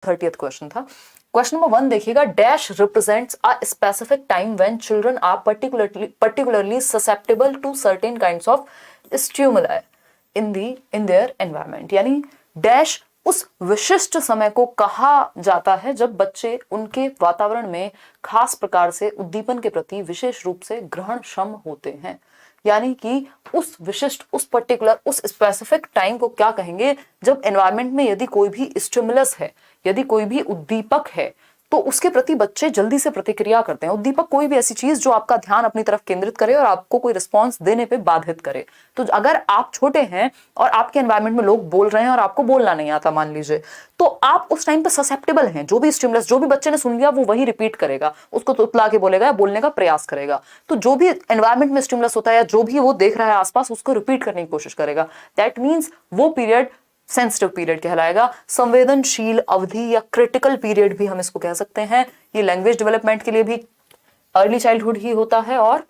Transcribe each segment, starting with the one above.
30th question था। Question number 1 देखिएगा, dash represents a specific time when children are particularly susceptible to certain kinds of stimuli in their environment. यानी dash उस विशिष्ट समय को कहा जाता है जब बच्चे उनके वातावरण में खास प्रकार से उद्दीपन के प्रति विशेष रूप से ग्रहणक्षम होते हैं। यानी कि उस विशिष्ट, उस पर्टिकुलर, उस स्पेसिफिक टाइम को क्या कहेंगे, जब एनवायरनमेंट में यदि कोई भी स्टिमुलस है, यदि कोई भी उद्दीपक है, तो उसके प्रति बच्चे जल्दी से प्रतिक्रिया करते हैं। उद्दीपक कोई भी ऐसी चीज जो आपका ध्यान अपनी तरफ केंद्रित करे और आपको कोई रिस्पॉन्स देने पे बाधित करे। तो अगर आप छोटे हैं और आपके एनवायरनमेंट में लोग बोल रहे हैं और आपको बोलना नहीं आता मान लीजिए, तो आप उस टाइम पे ससेप्टेबल हैं। जो भी स्टिमुलस, जो भी बच्चे ने सुन लिया वो वही रिपीट करेगा, उसको तुतला के बोलेगा या बोलने का प्रयास करेगा। तो जो भी एनवायरनमेंट में स्टिमुलस होता है या जो भी वो देख रहा है आसपास, उसको रिपीट करने की कोशिश करेगा। दैट मीन्स वो पीरियड सेंसिटिव पीरियड कहलाएगा। संवेदनशील अवधि या क्रिटिकल पीरियड भी हम इसको कह सकते हैं। ये लैंग्वेज डेवलपमेंट के लिए भी अर्ली चाइल्डहुड ही होता है और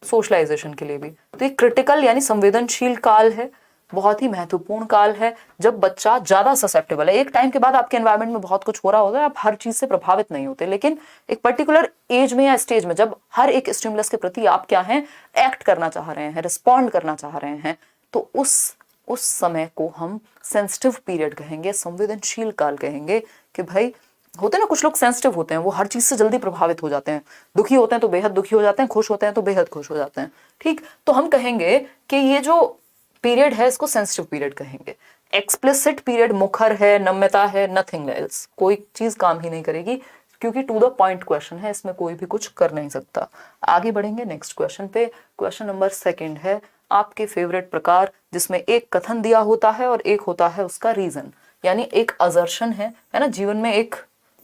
सोशलाइजेशन के लिए भी। तो ये क्रिटिकल यानी संवेदनशील काल है, बहुत ही महत्वपूर्ण काल है जब बच्चा ज्यादा ससेप्टेबल है। एक टाइम के बाद आपके एनवायरनमेंट में बहुत कुछ हो रहा होता है, आप हर चीज से प्रभावित नहीं होते, लेकिन एक पर्टिकुलर एज में या स्टेज में जब हर एक स्टिमुलस के प्रति आप क्या हैं, एक्ट करना चाह रहे हैं, रिस्पॉन्ड करना चाह रहे हैं, तो उस समय को हम सेंसिटिव पीरियड कहेंगे, संवेदनशील काल कहेंगे। कि भाई होते ना कुछ लोग सेंसिटिव होते हैं, वो हर चीज से जल्दी प्रभावित हो जाते हैं, दुखी होते हैं तो बेहद दुखी हो जाते हैं, खुश होते हैं तो बेहद खुश हो जाते हैं। ठीक, तो हम कहेंगे कि ये जो पीरियड है इसको सेंसिटिव पीरियड कहेंगे। एक्सप्लिसिट पीरियड मुखर है, नम्यता है, नथिंग एल्स, कोई चीज काम ही नहीं करेगी क्योंकि टू द पॉइंट क्वेश्चन है, इसमें कोई भी कुछ कर नहीं सकता। आगे बढ़ेंगे नेक्स्ट क्वेश्चन पे। क्वेश्चन नंबर 2 है, आपके फेवरेट प्रकार जिसमें एक कथन दिया होता है और एक होता है उसका रीजन। यानी एक असर्शन है ना, जीवन में एक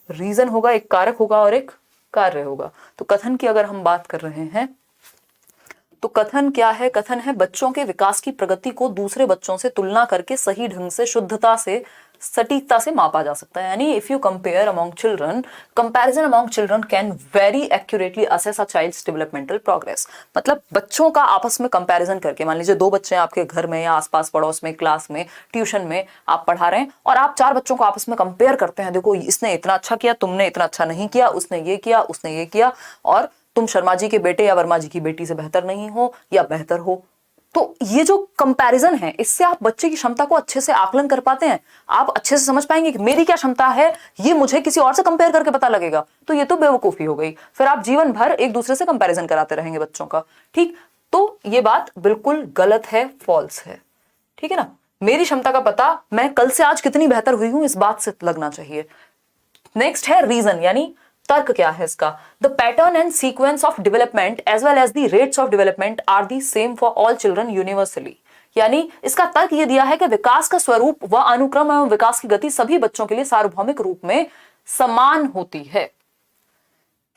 रीजन होगा, एक कारक होगा और एक कार्य होगा। तो कथन की अगर हम बात कर रहे हैं तो कथन क्या है? कथन है बच्चों के विकास की प्रगति को दूसरे बच्चों से तुलना करके सही ढंग से, शुद्धता से, सटीकता से मापा जा सकता है। यानी if you compare among children, comparison among children can very accurately assess a child's developmental progress. मतलब बच्चों का आपस में कंपैरिजन करके, मान लीजिए 2 बच्चे हैं आपके घर में या आसपास पड़ोस में, क्लास में, ट्यूशन में आप पढ़ा रहे हैं और आप 4 बच्चों को आपस में कंपेयर करते हैं, देखो इसने इतना अच्छा किया, तुमने इतना अच्छा नहीं किया, उसने ये किया, उसने ये किया, और तुम शर्मा जी के बेटे या वर्मा जी की बेटी से बेहतर नहीं हो या बेहतर हो। तो ये जो कंपैरिजन है, इससे आप बच्चे की क्षमता को अच्छे से आकलन कर पाते हैं। आप अच्छे से समझ पाएंगे कि मेरी क्या क्षमता है, ये मुझे किसी और से कंपेयर करके पता लगेगा, तो ये तो बेवकूफी हो गई। फिर आप जीवन भर एक दूसरे से कंपैरिजन कराते रहेंगे बच्चों का। ठीक, तो ये बात बिल्कुल गलत है, फॉल्स है। ठीक है ना, मेरी क्षमता का पता मैं कल से आज कितनी बेहतर हुई हूं इस बात से लगना चाहिए। नेक्स्ट है रीजन, यानी तर्क क्या है इसका? The pattern and sequence of development as well as the rates of development are the same for all children universally. यानी इसका तर्क यह दिया है कि विकास का स्वरूप व अनुक्रम एवं विकास की गति सभी बच्चों के लिए सार्वभौमिक रूप में समान होती है।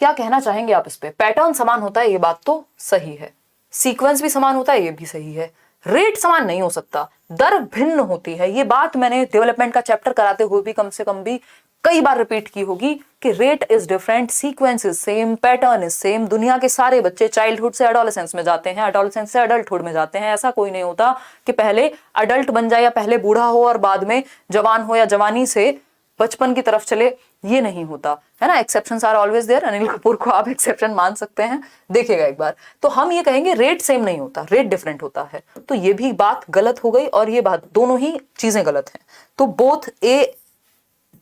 क्या कहना चाहेंगे आप इस पे? पैटर्न समान होता है, ये बात तो सही है। सीक्वेंस भी समान होता है, ये भी सही है। रेट समान नहीं हो सकता, दर भिन्न होती है। ये बात मैंने डेवलपमेंट का चैप्टर कराते हुए भी कम से कम भी कई बार रिपीट की होगी कि rate is different, sequence is same, pattern is same. दुनिया के सारे बच्चे चाइल्डहुड से एडोलेसेंस में जाते हैं, एडोलेसेंस से अडल्टहुड में जाते हैं। ऐसा कोई नहीं होता कि पहले अडल्ट बन जाए या पहले बूढ़ा हो और बाद में जवान हो या जवानी से बचपन की तरफ चले, ये नहीं होता है ना। Exceptions are always there. Anil Kapoor को आप एक्सेप्शन मान सकते हैं, देखिएगा एक बार। तो हम ये कहेंगे रेट सेम नहीं होता, रेट डिफरेंट होता है। तो ये भी बात गलत हो गई और ये बात, दोनों ही चीजें गलत हैं। तो both A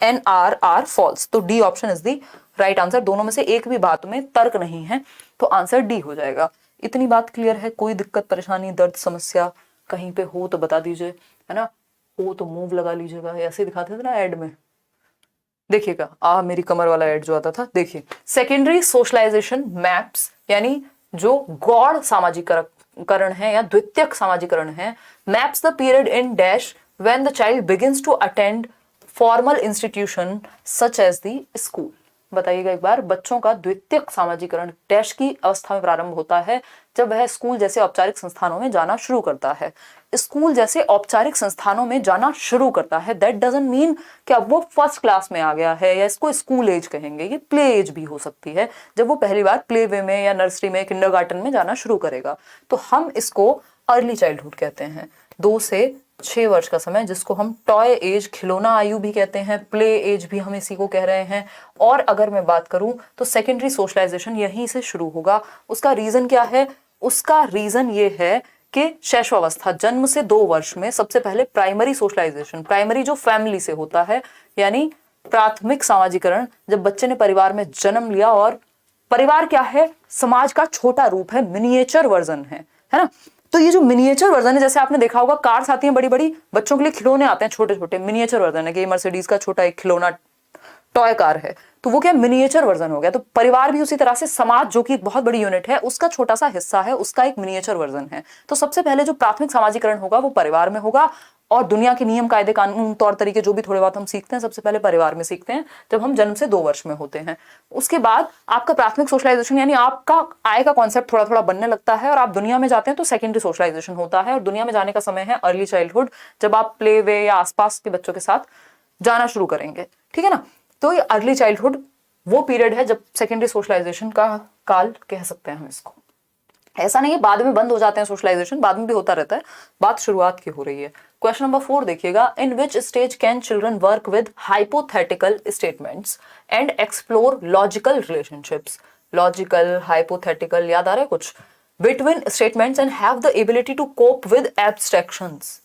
and R false. तो D option is the right answer. दोनों में से एक भी बात में तर्क नहीं है, तो आंसर डी हो जाएगा। इतनी बात क्लियर है? कोई दिक्कत, परेशानी, दर्द, समस्या कहीं पे हो तो बता दीजिए, है ना। हो तो मूव लगा लीजिएगा, ऐसे दिखाते थे ना एड में, देखिएगा मेरी कमर वाला एड जो आता था, देखिए। सेकेंडरी सोशलाइजेशन मैप्स, यानी जो गौड़ सामाजिकरण है या द्वितीयक सामाजिकरण है, maps the period in dash when the child begins to attend formal institution such as the school. बताइएगा एक बार, बच्चों का द्वितीयक सामाजिकरण डैश की अवस्था में प्रारंभ होता है जब वह स्कूल जैसे औपचारिक संस्थानों में जाना शुरू करता है। स्कूल जैसे औपचारिक संस्थानों में जाना शुरू करता है, दैट डजंट मीन कि अब वो फर्स्ट क्लास में आ गया है या इसको स्कूल एज कहेंगे, ये प्ले एज भी हो सकती है, जब वो पहली बार प्ले वे में या नर्सरी में, किंडरगार्टन में जाना शुरू करेगा, तो हम इसको अर्ली चाइल्डहुड कहते हैं। 2 से 6 वर्ष का समय, जिसको हम टॉय एज, खिलौना आयु भी कहते हैं, प्ले एज भी हम इसी को कह रहे हैं। और अगर मैं बात करूं तो सेकेंडरी सोशलाइजेशन यहीं से शुरू होगा। उसका रीजन क्या है? उसका रीजन ये है कि शैशवावस्था, जन्म से 2 वर्ष में सबसे पहले प्राइमरी सोशलाइजेशन, प्राइमरी जो फैमिली से होता है, यानी प्राथमिक सामाजिकरण, जब बच्चे ने परिवार में जन्म लिया। और परिवार क्या है? समाज का छोटा रूप है, मिनिएचर वर्जन है ना। तो ये जो मिनिएचर वर्जन है, जैसे आपने देखा होगा कार्स आती हैं बड़ी बड़ी, बच्चों के लिए खिलौने आते हैं छोटे छोटे, मिनिएचर वर्जन है कि मर्सिडीज का छोटा एक खिलौना टॉय कार है, तो वो क्या मिनिएचर वर्जन हो गया। तो परिवार भी उसी तरह से समाज, जो कि एक बहुत बड़ी यूनिट है, उसका छोटा सा हिस्सा है, उसका एक मिनिएचर वर्जन है। तो सबसे पहले जो प्राथमिक सामाजिकरण होगा वो परिवार में होगा। और दुनिया के नियम, कायदे, कानून, तौर तरीके, जो भी थोड़े बहुत हम सीखते हैं, सबसे पहले परिवार में सीखते हैं, जब हम जन्म से 2 वर्ष में होते हैं। उसके बाद आपका प्राथमिक सोशलाइजेशन, यानी आपका आय का कॉन्सेप्ट थोड़ा थोड़ा बनने लगता है, और आप दुनिया में जाते हैं तो सेकेंडरी सोशलाइजेशन होता है। और दुनिया में जाने का समय है अर्ली चाइल्डहुड, जब आप प्ले वे या आसपास के बच्चों के साथ जाना शुरू करेंगे, ठीक है ना। तो ये अर्ली चाइल्डहुड वो पीरियड है जब सेकेंडरी सोशलाइजेशन का काल कह सकते हैं हम इसको। ऐसा नहीं है बाद में बंद हो जाते हैं सोशलाइजेशन, बाद में भी होता रहता है, बात शुरुआत की हो रही है। क्वेश्चन नंबर 4 देखिएगा, in which stage can children work with hypothetical statements and explore logical relationships. Logical, hypothetical, याद आ रहा है कुछ? Between statements and have the ability to cope with abstractions.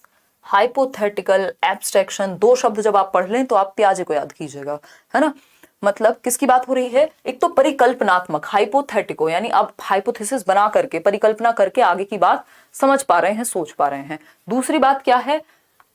Hypothetical, abstraction, 2 शब्द जब आप पढ़ लें तो आप प्याजे को याद कीजिएगा, है ना। मतलब किसकी बात हो रही है? एक तो परिकल्पनात्मक, हाइपोथेटिको, यानी आप हाइपोथेसिस बना करके, परिकल्पना करके आगे की बात समझ पा रहे हैं, सोच पा रहे हैं। दूसरी बात क्या है?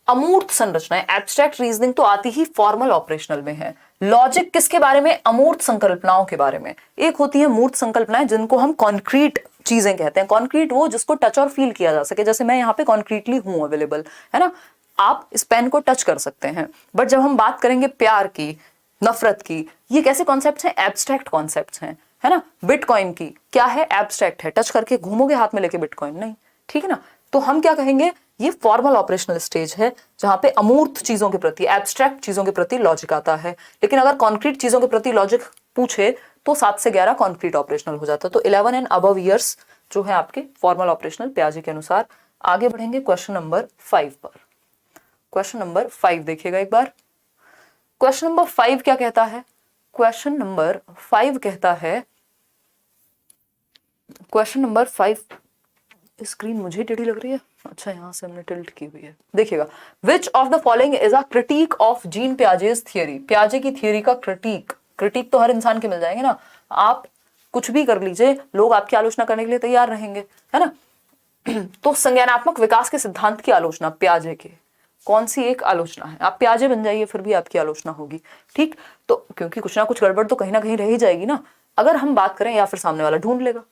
अमूर्त संरचनाएं, एब्स्ट्रैक्ट रीजनिंग तो आती ही फॉर्मल ऑपरेशनल में है। लॉजिक किसके बारे में? अमूर्त संकल्पनाओं के बारे में। एक होती है मूर्त संकल्पनाएं, जिनको हम कॉन्क्रीट चीजें कहते हैं। कॉन्क्रीट वो जिसको टच और फील किया जा सके, जैसे मैं यहाँ पे कॉन्क्रीटली हूं अवेलेबल, है ना। आप इस पेन को टच कर सकते हैं। बट जब हम बात करेंगे प्यार की, नफरत की, ये कैसे कॉन्सेप्ट्स हैं? एब्स्ट्रैक्ट कॉन्सेप्ट्स हैं, है ना। बिटकॉइन की क्या है? एब्स्ट्रैक्ट है, टच करके घूमोगे हाथ में लेके बिटकॉइन नहीं, ठीक है ना। तो हम क्या कहेंगे? ये फॉर्मल ऑपरेशनल स्टेज है, जहां पे अमूर्त चीजों के प्रति, एब्स्ट्रैक्ट चीजों के प्रति लॉजिक आता है। लेकिन अगर कॉन्क्रीट चीजों के प्रति लॉजिक पूछे तो 7 से 11 कॉन्क्रीट ऑपरेशनल हो जाता है। तो 11 एंड अबव ईयर्स जो है आपके फॉर्मल ऑपरेशनल पियाजे के अनुसार। आगे बढ़ेंगे क्वेश्चन नंबर 5 पर। क्वेश्चन नंबर 5 देखिएगा एक बार। क्वेश्चन नंबर 5 क्या कहता है? क्वेश्चन नंबर 5 कहता है, क्वेश्चन नंबर 5, स्क्रीन मुझे टेढ़ी लग रही है, अच्छा यहां से हमने टिल्ट की हुई है, देखिएगा। Which of the following is a critique of Jean Piaget's theory. पियाजे की थियरी का क्रिटिक, क्रिटिक तो हर इंसान के मिल जाएंगे ना, आप कुछ भी कर लीजिए, लोग आपकी आलोचना करने के लिए तैयार रहेंगे, है ना। तो संज्ञानात्मक विकास के सिद्धांत की आलोचना पियाजे के, कौन सी एक आलोचना है? आप प्याजे बन जाइए फिर भी आपकी आलोचना होगी, ठीक। तो क्योंकि कुछ ना कुछ गड़बड़ तो कहीं ना कहीं रह ही जाएगी ना, अगर हम बात करें, या फिर सामने वाला ढूंढ लेगा।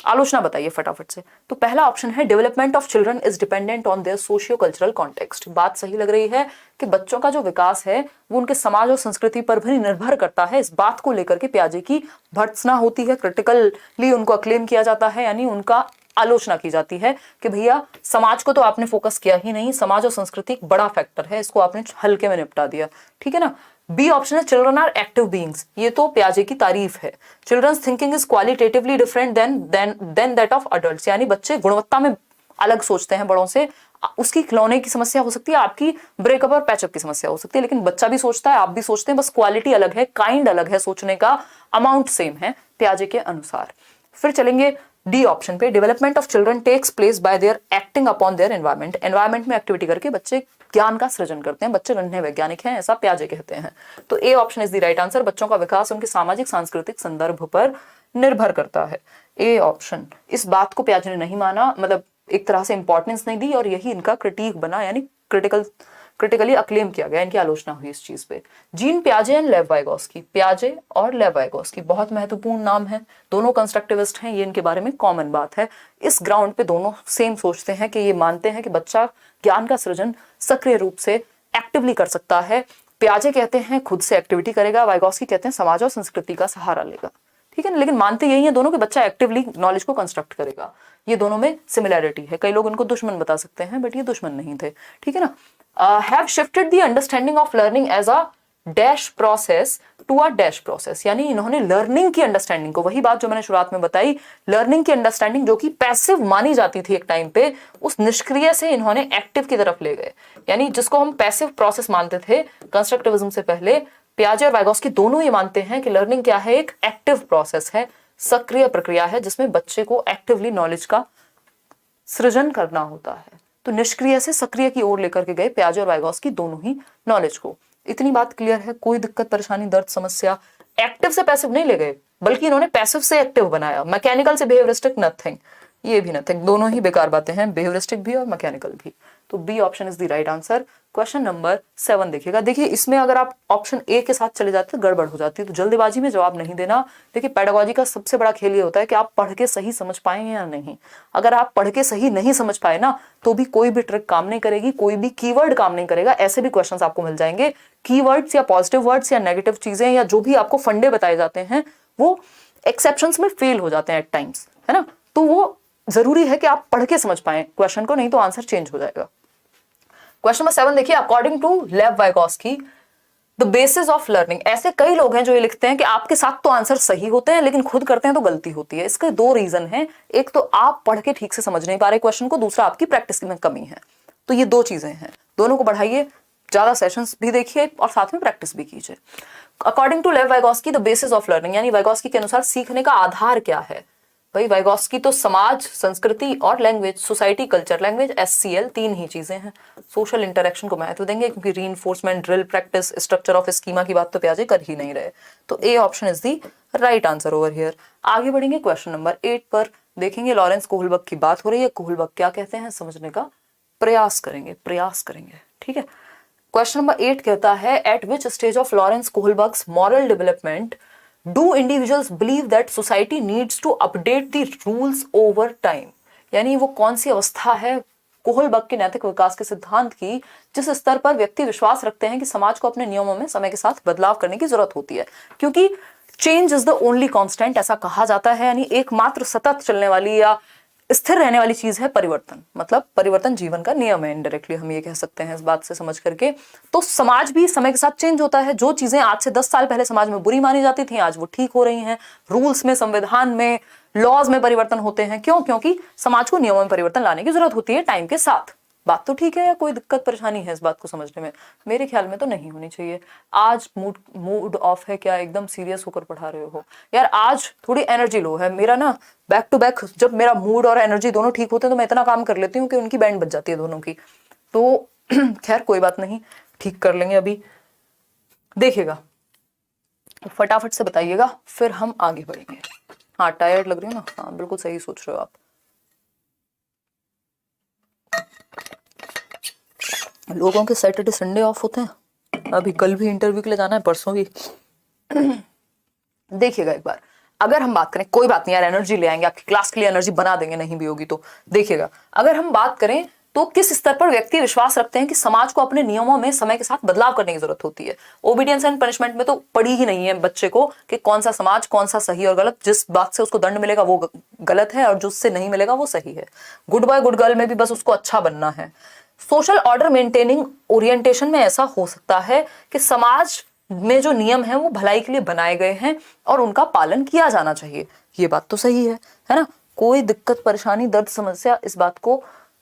आलोचना बताइए फटाफट से। तो पहला ऑप्शन है, development of children is dependent on their socio cultural context. बात सही लग रही है कि बच्चों का जो विकास है वो उनके समाज और संस्कृति पर भी निर्भर करता है। इस बात को लेकर के पियाजे की भर्त्सना होती है, क्रिटिकली उनको अक्लेम किया जाता है, यानी उनका आलोचना की जाती है कि भैया समाज को तो आपने फोकस किया ही नहीं, समाज और संस्कृति एक बड़ा फैक्टर है, इसको आपने हल्के में निपटा दिया, ठीक है ना। बी ऑप्शन है, चिल्ड्रन आर एक्टिव बीइंग्स। ये तो पियाजे की तारीफ है। Children's thinking is qualitatively different than that of adults, यानी बच्चे गुणवत्ता में अलग सोचते हैं बड़ों से। उसकी खिलौने की समस्या हो सकती है, आपकी ब्रेकअप और पैचअप की समस्या हो सकती है, लेकिन बच्चा भी सोचता है, आप भी सोचते हैं, बस क्वालिटी अलग है, काइंड अलग है, सोचने का अमाउंट सेम है पियाजे के अनुसार। फिर चलेंगे डी ऑप्शन पे, development of children takes place by their acting upon their environment. Environment में एक्टिविटी करके बच्चे ज्ञान का सृजन करते हैं, बच्चे नन्हे वैज्ञानिक हैं, ऐसा पियाजे कहते हैं। तो A option is the right answer. बच्चों का विकास उनके सामाजिक सांस्कृतिक संदर्भ पर निर्भर करता है। A option. इस बात को पियाजे ने नहीं माना, मतलब एक तरह से इंपॉर्टेंस नहीं दी, और यही इनका क्रिटिक बना, यानी क्रिटिकली अक्लेम किया गया, इनकी आलोचना हुई इस चीज पे। जीन पियाजे एंड लेव वाइगोस्की। पियाजे और लेव वाइगोस्की बहुत महत्वपूर्ण नाम है, दोनों कंस्ट्रक्टिविस्ट हैं, ये इनके बारे में कॉमन बात है। इस ग्राउंड पे दोनों सेम सोचते हैं कि ये मानते हैं कि बच्चा ज्ञान का सृजन सक्रिय रूप से एक्टिवली कर सकता है। पियाजे कहते हैं खुद से एक्टिविटी करेगा, वाइगोस्की कहते हैं समाज और संस्कृति का सहारा लेगा, ठीक है। लेकिन मानते यही है दोनों कि बच्चा एक्टिवली नॉलेज को कंस्ट्रक्ट करेगा। ये दोनों में सिमिलैरिटी है। कई लोग इनको दुश्मन बता सकते हैं, बट ये दुश्मन नहीं थे, ठीक है ना। Have shifted the understanding of learning as a dash process to a dash process, यानी इन्होंने लर्निंग की अंडरस्टैंडिंग को, वही बात जो मैंने शुरुआत में बताई, लर्निंग की अंडरस्टैंडिंग जो कि पैसिव मानी जाती थी एक टाइम पे, उस निष्क्रिय से इन्होंने एक्टिव की तरफ ले गए। यानी जिसको हम पैसिव प्रोसेस मानते थे कंस्ट्रक्टिविज्म से पहले, पियाजे और वाइगोस्की दोनों ये मानते हैं कि लर्निंग क्या है, एक एक्टिव प्रोसेस है, सक्रिय प्रक्रिया है, जिसमें बच्चे को एक्टिवली नॉलेज का सृजन करना होता है। तो निष्क्रिय से सक्रिय की ओर लेकर के गए पियाजे और वाइगोस्की दोनों ही नॉलेज को। इतनी बात क्लियर है? कोई दिक्कत परेशानी दर्द समस्या? एक्टिव से पैसिव नहीं ले गए, बल्कि इन्होंने पैसिव से एक्टिव बनाया। मैकेनिकल से बिहेवियरिस्टिक नथिंग, ये भी नथिंग, दोनों ही बेकार बातें हैं, बिहेवियरिस्टिक भी और मैकेनिकल भी। तो B option is the right answer. Question number 7 देखिएगा। देखिए इसमें अगर आप ऑप्शन ए के साथ चले जाते तो गड़बड़ हो जाती है, तो जल्दीबाजी में जवाब नहीं देना। देखिए पेडागोजी का सबसे बड़ा खेल ये होता है कि आप पढ़ के सही समझ पाएंगे या नहीं। अगर आप पढ़ के सही नहीं समझ पाए ना, तो भी कोई भी ट्रिक काम नहीं करेगी, कोई भी कीवर्ड काम नहीं करेगा। ऐसे भी क्वेश्चंस आपको मिल जाएंगे, कीवर्ड्स या पॉजिटिव वर्ड्स या नेगेटिव चीजें या जो भी आपको फंडे बताए जाते हैं वो एक्सेप्शंस में फेल हो जाते हैं एट टाइम्स, है ना। तो वो जरूरी है कि आप पढ़ के समझ पाए क्वेश्चन को, नहीं तो आंसर चेंज हो जाएगा। क्वेश्चन नंबर 7 देखिए, अकॉर्डिंग टू लेव Vygotsky the basis of learning. ऐसे कई लोग हैं जो ये लिखते हैं कि आपके साथ तो आंसर सही होते हैं लेकिन खुद करते हैं तो गलती होती है। इसके दो रीजन हैं, एक तो आप पढ़ के ठीक से समझ नहीं पा रहे क्वेश्चन को, दूसरा आपकी प्रैक्टिस में कमी है। तो ये दो चीजें हैं, दोनों को बढ़ाइए, ज्यादा सेशंस भी देखिए और साथ में प्रैक्टिस भी कीजिए। अकॉर्डिंग टू लेव Vygotsky the basis of learning, यानी वाइगोस्की के अनुसार सीखने का आधार क्या है। भाई वाइगोस्की तो समाज, संस्कृति और language, society, culture, language, SCL, तीन ही चीजें हैं। सोशल इंटरेक्शन को महत्व देंगे क्योंकि reinforcement, drill, practice, structure of schema की बात तो पियाजे कर ही नहीं रहे। तो A option is the right answer over here. आगे बढ़ेंगे क्वेश्चन नंबर 8 पर। देखेंगे लॉरेंस कोहलबर्ग की बात हो रही है, कोहलबर्ग क्या कहते हैं समझने का प्रयास करेंगे। ठीक है। क्वेश्चन नंबर 8 कहता है, at which stage of Lawrence Kohlberg's moral development do individuals believe that society needs to update the rules over time। यानी वो कौन सी अवस्था है कोहलबर्ग के नैतिक विकास के सिद्धांत की जिस स्तर पर व्यक्ति विश्वास रखते हैं कि समाज को अपने नियमों में समय के साथ बदलाव करने की जरूरत होती है। क्योंकि change is the only constant, ऐसा कहा जाता है, यानी एकमात्र सतत चलने वाली या स्थिर रहने वाली चीज है परिवर्तन। मतलब परिवर्तन जीवन का नियम है, इनडायरेक्टली हम ये कह सकते हैं इस बात से समझ करके। तो समाज भी समय के साथ चेंज होता है। जो चीजें आज से 10 साल पहले समाज में बुरी मानी जाती थी, आज वो ठीक हो रही हैं। रूल्स में, संविधान में, लॉज में परिवर्तन होते हैं। क्यों? क्योंकि समाज को नियमों में परिवर्तन लाने की जरूरत होती है टाइम के साथ। बात तो ठीक है, या कोई दिक्कत परेशानी है इस बात को समझने में? मेरे ख्याल में तो नहीं होनी चाहिए। आज मूड ऑफ है क्या? एकदम सीरियस होकर पढ़ा रहे हो यार? आज थोड़ी एनर्जी लो है मेरा ना, बैक टू बैक जब मेरा मूड और एनर्जी दोनों ठीक होते हैं तो मैं इतना काम कर लेती हूँ कि उनकी बैंड बज जाती है दोनों की। तो खैर कोई बात नहीं, ठीक कर लेंगे अभी। देखिएगा फटाफट से बताइएगा फिर हम आगे बढ़ेंगे। हाँ टायर्ड लग रही हो ना? हाँ बिल्कुल सही सोच रहे हो आप। लोगों के सैटरडे संडे ऑफ होते हैं, अभी कल भी इंटरव्यू के लिए जाना है, परसों भी। देखिएगा एक बार, अगर हम बात करें, कोई बात नहीं यार एनर्जी ले आएंगे, आपकी क्लास के लिए एनर्जी बना देंगे, नहीं भी होगी तो। देखिएगा अगर हम बात करें तो किस स्तर पर व्यक्ति विश्वास रखते हैं कि समाज को अपने नियमों में समय के साथ बदलाव करने की जरूरत होती है। ओबीडियंस एंड पनिशमेंट में तो पड़ी ही नहीं है बच्चे को कि कौन सा समाज, कौन सा सही और गलत। जिस बात से उसको दंड मिलेगा वो गलत है और जिससे नहीं मिलेगा वो सही है। गुड बॉय गुड गर्ल में भी बस उसको अच्छा बनना है। सोशल ऑर्डर मेंटेनिंग ओरिएंटेशन में ऐसा हो सकता है कि समाज में जो नियम है वो भलाई के लिए बनाए गए हैं और उनका पालन किया जाना चाहिए। ये बात तो सही है ना? कोई दिक्कत परेशानी दर्द समस्या इस बात को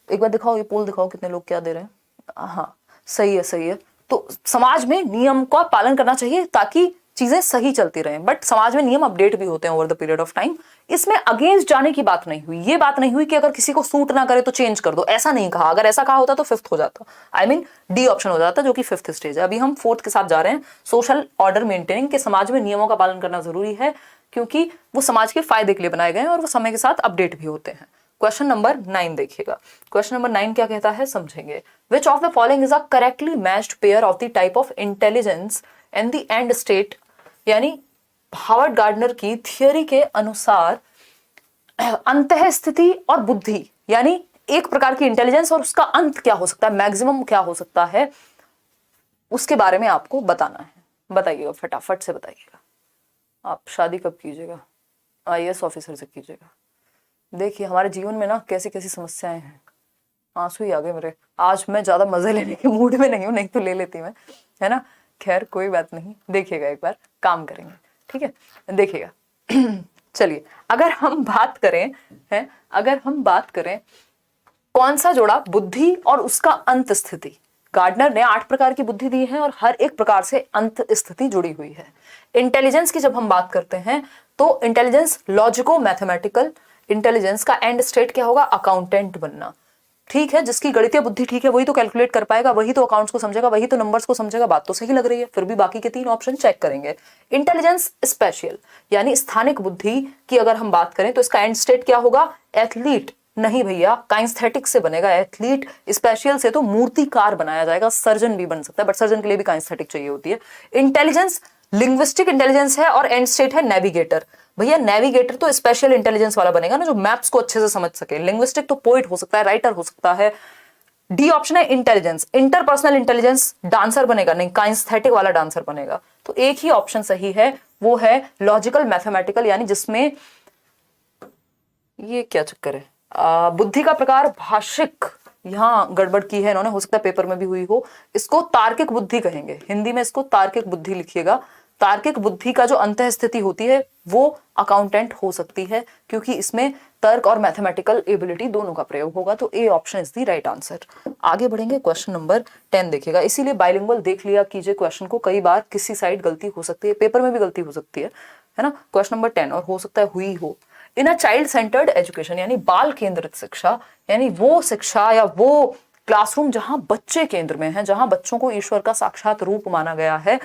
एक बार दिखाओ, ये पोल दिखाओ कितने लोग क्या दे रहे हैं। हाँ सही है। तो समाज में नियम का पालन करना चाहिए ताकि चीजें सही चलती रहें। बट समाज में नियम अपडेट भी होते हैं over the period of time. इसमें अगेंस्ट जाने की बात नहीं हुई। ये बात नहीं हुई कि अगर किसी को सूट ना करे तो चेंज कर दो, ऐसा नहीं कहा। अगर ऐसा कहा होता तो 5th हो जाता, आई मीन डी ऑप्शन हो जाता, जो कि 5th स्टेज है। अभी हम 4th के साथ जा रहे हैं, सोशल ऑर्डर मेंटेनिंग के। समाज में नियमों का पालन करना जरूरी है क्योंकि वो समाज के फायदे के लिए बनाए गए हैं और वो समय के साथ अपडेट भी होते हैं। क्वेश्चन नंबर 9 देखिएगा। क्वेश्चन नंबर 9 क्या कहता है समझेंगे। विच of the following is a correctly matched pair of the type of intelligence and the end state. यानी हावर्ड गार्डनर की थियरी के अनुसार अंतः स्थिति और बुद्धि, यानी एक प्रकार की इंटेलिजेंस और उसका अंत क्या हो सकता है, मैक्सिमम क्या हो सकता है, उसके बारे में आपको बताना है। बताइएगा फटाफट से बताइएगा। आप शादी कब कीजिएगा? IAS ऑफिसर से कीजिएगा। देखिए हमारे जीवन में ना कैसी कैसी समस्याएं हैं। आंसू ही आ गए मेरे। आज मैं ज्यादा मजे लेने के मूड में नहीं हूं, नहीं तो ले लेती मैं, है ना। खैर कोई बात नहीं, देखिएगा एक बार काम करेंगे, ठीक है, देखिएगा। चलिए अगर हम बात करें कौन सा जोड़ा बुद्धि और उसका अंत स्थिति। गार्डनर ने 8 प्रकार की बुद्धि दी है और हर एक प्रकार से अंत स्थिति जुड़ी हुई है। इंटेलिजेंस की जब हम बात करते हैं तो इंटेलिजेंस लॉजिको मैथमेटिकल, इंटेलिजेंस का एंड स्टेट क्या होगा, अकाउंटेंट बनना। ठीक है, जिसकी गणितीय बुद्धि ठीक है वही तो कैलकुलेट कर पाएगा, वही तो अकाउंट्स को समझेगा, वही तो नंबर्स को समझेगा। बात तो सही लग रही है, फिर भी बाकी के 3 ऑप्शन चेक करेंगे। इंटेलिजेंस स्पेशियल यानी स्थानिक बुद्धि की अगर हम बात करें तो इसका एंड स्टेट क्या होगा, एथलीट नहीं भैया, काइंस्थेटिक से बनेगा एथलीट। स्पेशियल से तो मूर्तिकार बनाया जाएगा, सर्जन भी बन सकता है, बट सर्जन के लिए भी काइंस्थेटिक चाहिए होती है। इंटेलिजेंस लिंग्विस्टिक इंटेलिजेंस है और एंड स्टेट है नेविगेटर। भैया नेविगेटर तो स्पेशल इंटेलिजेंस वाला बनेगा ना, जो मैप्स को अच्छे से समझ सके। लिंग्विस्टिक तो पोइट हो सकता है, राइटर हो सकता है। डी ऑप्शन है इंटेलिजेंस, इंटरपर्सनल इंटेलिजेंस डांसर बनेगा नहीं, काइंस्थेटिक वाला डांसर बनेगा। तो एक ही ऑप्शन सही है, वो है लॉजिकल मैथमेटिकल, यानी जिसमें ये क्या चक्कर है, बुद्धि का प्रकार भाषिक, यहां गड़बड़ की है इन्होंने, हो सकता है पेपर में भी हुई हो। इसको तार्किक बुद्धि कहेंगे, हिंदी में इसको तार्किक बुद्धि लिखिएगा। तार्किक बुद्धि का जो अंतः स्थिति होती है वो अकाउंटेंट हो सकती है, क्योंकि इसमें तर्क और मैथमेटिकल एबिलिटी दोनों का प्रयोग होगा। तो A option is the right answer. आगे बढ़ेंगे, क्वेश्चन नंबर 10 देखिएगा। इसीलिए बाइलिंगुअल देख लिया कीजिए क्वेश्चन को, कई बार किसी साइड गलती हो सकती है, पेपर में भी गलती हो सकती है ना। क्वेश्चन नंबर 10, और हो सकता है हुई हो। इन अ चाइल्ड सेंटर्ड एजुकेशन यानी बाल केंद्रित शिक्षा, यानी वो शिक्षा या वो क्लासरूम जहां बच्चे केंद्र में है, जहां बच्चों को ईश्वर का साक्षात रूप माना गया है,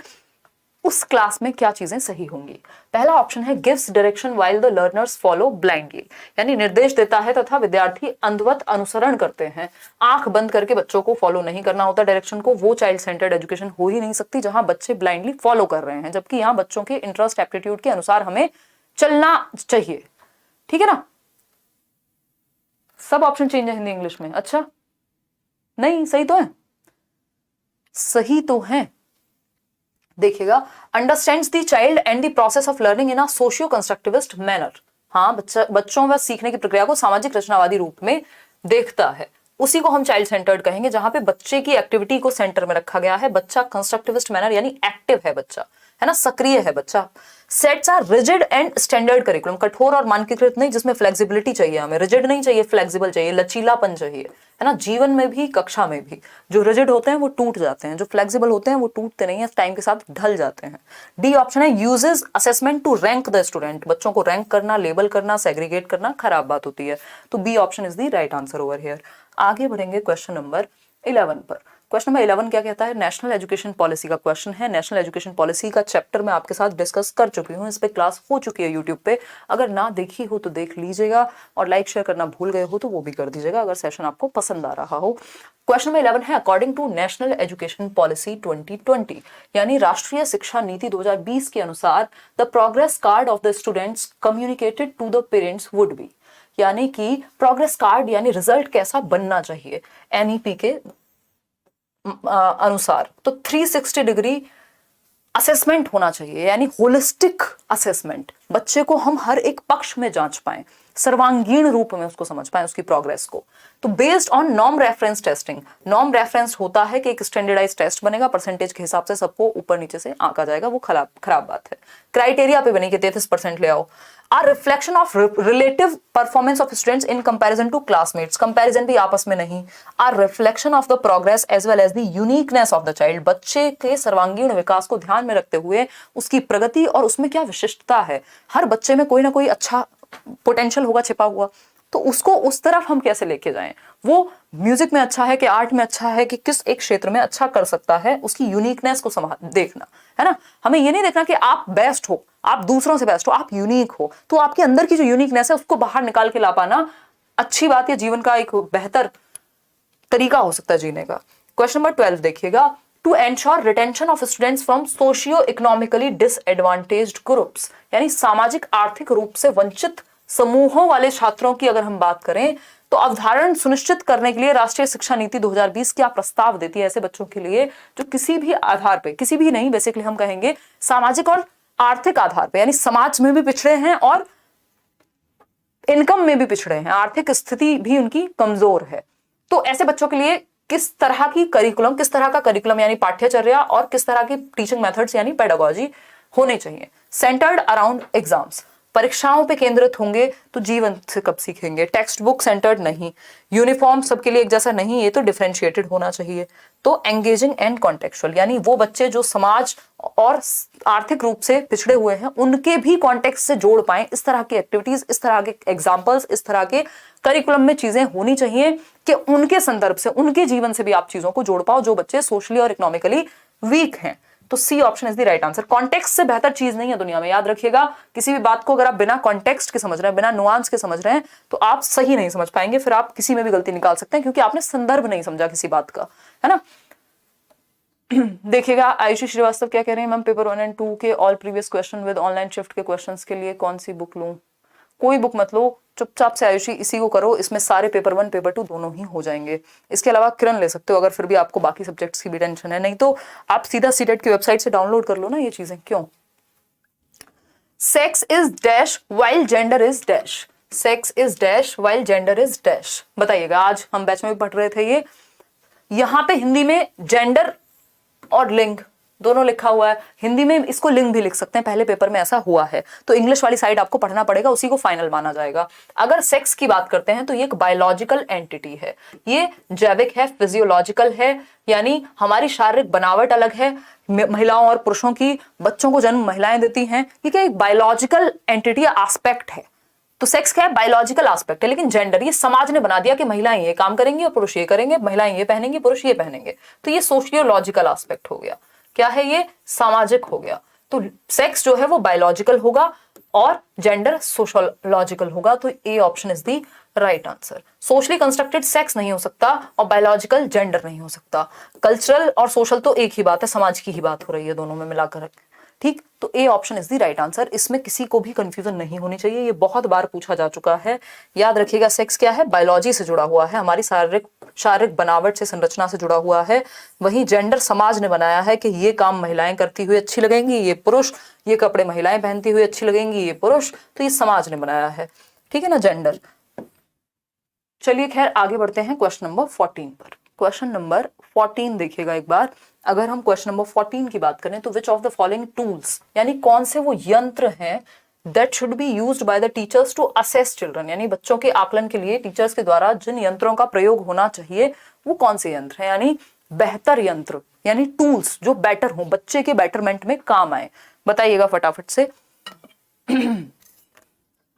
उस क्लास में क्या चीजें सही होंगी। पहला ऑप्शन है gives direction while the learners follow blindly, यानी निर्देश देता है तथा विद्यार्थी अंधवत अनुसरण करते हैं। आंख बंद करके बच्चों को फॉलो नहीं करना होता डायरेक्शन को, वो चाइल्ड सेंटर्ड एजुकेशन हो ही नहीं सकती जहां बच्चे ब्लाइंडली फॉलो कर रहे हैं, जबकि यहां बच्चों के इंटरेस्ट एप्टीट्यूड के अनुसार हमें चलना चाहिए। ठीक है ना, सब ऑप्शन चेंज है हिंदी इंग्लिश में। अच्छा नहीं, सही तो है, सही तो है। देखिएगा, understands the child and the process of learning in a socio constructivist manner. हाँ, बच्चों व सीखने की प्रक्रिया को सामाजिक रचनावादी रूप में देखता है, उसी को हम चाइल्ड सेंटर्ड कहेंगे, जहां पे बच्चे की एक्टिविटी को सेंटर में रखा गया है। बच्चा कंस्ट्रक्टिविस्ट मैनर यानी एक्टिव है बच्चा, है ना, सक्रिय है बच्चा। Sets are rigid and standard curriculum, कठोर और मानकीकृत नहीं, जिसमें फ्लेक्सिबिलिटी चाहिए, हमें रिजिड नहीं चाहिए, फ्लेक्सिबल चाहिए, लचीलापन चाहिए, है ना। जीवन में भी कक्षा में भी जो रिजिड होते हैं वो टूट जाते हैं, जो फ्लेक्सिबल होते हैं वो टूटते नहीं है, टाइम के साथ ढल जाते हैं। डी ऑप्शन है uses assessment to rank the student, बच्चों को रैंक करना, लेबल करना, सेग्रीगेट करना खराब बात होती है। तो B option is the right answer over here. आगे बढ़ेंगे क्वेश्चन नंबर 11 पर। क्वेश्चन नंबर 11 क्या कहता है, नेशनल एजुकेशन पॉलिसी का क्वेश्चन है। नेशनल एजुकेशन पॉलिसी का चैप्टर मैं आपके साथ डिस्कस कर चुकी हूँ, इस पे क्लास हो चुकी है यूट्यूब पे, अगर ना देखी हो तो देख लीजिएगा, और लाइक शेयर करना भूल गए हो तो वो भी कर दीजिएगा अगर सेशन आपको पसंद आ रहा हो। क्वेश्चन नंबर 11 है, according to national education policy 2020 यानी राष्ट्रीय शिक्षा नीति 2020 के अनुसार the progress card of the students communicated to the parents would be, यानी कि प्रोग्रेस कार्ड यानी रिजल्ट कैसा बनना चाहिए एनईपी के अनुसार। तो 360 डिग्री असेसमेंट होना चाहिए, यानी होलिस्टिक असेसमेंट, बच्चे को हम हर एक पक्ष में जांच पाएं, सर्वांगीण रूप में उसको समझ पाएं, उसकी प्रोग्रेस को। तो based on norm reference testing, norm reference होता है कि एक स्टैंडर्डाइज टेस्ट बनेगा, परसेंटेज के हिसाब से सबको ऊपर नीचे से आंका जाएगा, वो खराब बात है। क्राइटेरिया पे बनी कि 33% ले आओ। Are reflection of relative performance of students in comparison to classmates, comparison भी आपस में नहीं। Are reflection of the progress as well as the uniqueness of the child, बच्चे के सर्वांगीण विकास को ध्यान में रखते हुए उसकी प्रगति और उसमें क्या विशिष्टता है। हर बच्चे में कोई ना कोई अच्छा पोटेंशियल होगा छिपा हुआ, तो उसको उस तरफ हम कैसे लेके जाएं। वो म्यूजिक में अच्छा है कि आर्ट में अच्छा है कि किस एक क्षेत्र में अच्छा कर सकता है, उसकी यूनिकनेस को देखना है ना। हमें ये नहीं देखना कि आप बेस्ट हो, आप दूसरों से बेस्ट हो, आप यूनिक हो। तो आपके अंदर की जो यूनिकनेस है उसको बाहर निकाल के ला पाना अच्छी बात है, जीवन का एक बेहतर तरीका हो सकता है जीने का। क्वेश्चन नंबर 12 देखिएगा, to ensure retention of students from socio economically disadvantaged groups, यानी सामाजिक आर्थिक रूप से वंचित समूहों वाले छात्रों की अगर हम बात करें तो अवधारण सुनिश्चित करने के लिए राष्ट्रीय शिक्षा नीति 2020 क्या प्रस्ताव देती है ऐसे बच्चों के लिए जो किसी भी आधार पे, किसी भी नहीं, बेसिकली हम कहेंगे सामाजिक और आर्थिक आधार पे, यानी समाज में भी पिछड़े हैं और इनकम में भी पिछड़े हैं, आर्थिक स्थिति भी उनकी कमजोर है। तो ऐसे बच्चों के लिए किस तरह की करिकुलम, किस तरह का करिकुलम यानी पाठ्यचर्या और किस तरह की टीचिंग मेथड्स यानी पेडागोजी होने चाहिए। सेंटर्ड अराउंड एग्जाम्स, परीक्षाओं पे केंद्रित होंगे तो जीवन से कब सीखेंगे। टेक्स्ट बुक सेंटर्ड नहीं, यूनिफॉर्म सबके लिए एक जैसा नहीं, ये तो डिफरेंशिएटेड होना चाहिए। तो एंगेजिंग एंड कॉन्टेक्चुअल, यानी वो बच्चे जो समाज और आर्थिक रूप से पिछड़े हुए हैं उनके भी कॉन्टेक्स्ट से जोड़ पाए, इस तरह की एक्टिविटीज, इस तरह के एग्जाम्पल्स, इस तरह के करिकुलम में चीजें होनी चाहिए कि उनके संदर्भ से, उनके जीवन से भी आप चीजों को जोड़ पाओ जो बच्चे सोशली और इकोनॉमिकली वीक हैं। तो C option is the right answer. Context से बेहतर चीज नहीं है दुनिया में, याद रखिएगा। किसी भी बात को अगर आप बिना कॉन्टेक्स्ट के समझ रहे हैं, बिना नुआंस के समझ रहे हैं, तो आप सही नहीं समझ पाएंगे, फिर आप किसी में भी गलती निकाल सकते हैं क्योंकि आपने संदर्भ नहीं समझा किसी बात का, है ना। देखिएगा आयुषी श्रीवास्तव क्या कह रहे हैं, मैम पेपर 1 और 2 के all previous question with online shift के क्वेश्चंस के लिए कौन सी बुक लूं। कोई बुक मत लो, चुपचाप से आयुषी इसी को करो, इसमें सारे पेपर 1 पेपर 2 दोनों ही हो जाएंगे। इसके अलावा किरण ले सकते हो अगर फिर भी आपको बाकी सब्जेक्ट्स की भी टेंशन है, नहीं तो आप सीधा सीटेट की वेबसाइट से डाउनलोड कर लो ना ये चीजें। क्यों? Sex is dash while gender is dash, sex is dash while gender is dash. बताइएगा, आज हम बैच में भी पढ़ रहे थे ये। यहां पे हिंदी में जेंडर और लिंग दोनों लिखा हुआ है, हिंदी में इसको लिंग भी लिख सकते हैं, पहले पेपर में ऐसा हुआ है। तो इंग्लिश वाली साइड आपको पढ़ना पड़ेगा, उसी को फाइनल माना जाएगा। अगर सेक्स की बात करते हैं तो ये एक बायोलॉजिकल एंटिटी है, ये जैविक है, फिजियोलॉजिकल है, यानी हमारी शारीरिक बनावट अलग है महिलाओं और पुरुषों की। बच्चों को जन्म महिलाएं देती हैं, ये क्या एक बायोलॉजिकल एंटिटी एस्पेक्ट है। तो सेक्स क्या है? बायोलॉजिकल एस्पेक्ट है। लेकिन जेंडर ये समाज ने बना दिया कि महिलाएं ये काम करेंगी और पुरुष ये करेंगे, महिलाएं ये पहनेंगी, पुरुष ये पहनेंगे। तो ये सोशियोलॉजिकल एस्पेक्ट हो गया। क्या है ये? सामाजिक हो गया। तो सेक्स जो है वो बायोलॉजिकल होगा और जेंडर सोशियोलॉजिकल होगा। तो A option is the right answer. Socially constructed sex नहीं हो सकता और बायोलॉजिकल जेंडर नहीं हो सकता। कल्चरल और सोशल तो एक ही बात है, समाज की ही बात हो रही है दोनों में मिलाकर, ठीक। तो A option is the right answer. इसमें किसी को भी कंफ्यूजन नहीं होनी चाहिए, ये बहुत बार पूछा जा चुका है। याद रखिएगा, सेक्स क्या है? बायोलॉजी से जुड़ा हुआ है, हमारी शारीरिक बनावट से, संरचना से जुड़ा हुआ है। वहीं जेंडर समाज ने बनाया है कि ये काम महिलाएं करती हुई अच्छी लगेंगी, ये पुरुष, ये कपड़े महिलाएं पहनती हुई अच्छी लगेंगी, ये पुरुष। तो ये समाज ने बनाया है, ठीक है ना, जेंडर। चलिए खैर आगे बढ़ते हैं क्वेश्चन नंबर 14 पर। क्वेश्चन नंबर 14 देखिएगा एक बार। अगर हम क्वेश्चन नंबर 14 की बात करें तो which of the following tools, यानी कौन से वो यंत्र हैं that should be used by the teachers to assess children, यानी बच्चों के आकलन के लिए टीचर्स के द्वारा जिन यंत्रों का प्रयोग होना चाहिए वो कौन से यंत्र हैं, यानी बेहतर यंत्र, यानी टूल्स जो बेटर हो, बच्चे के बेटरमेंट में काम आए। बताइएगा फटाफट से।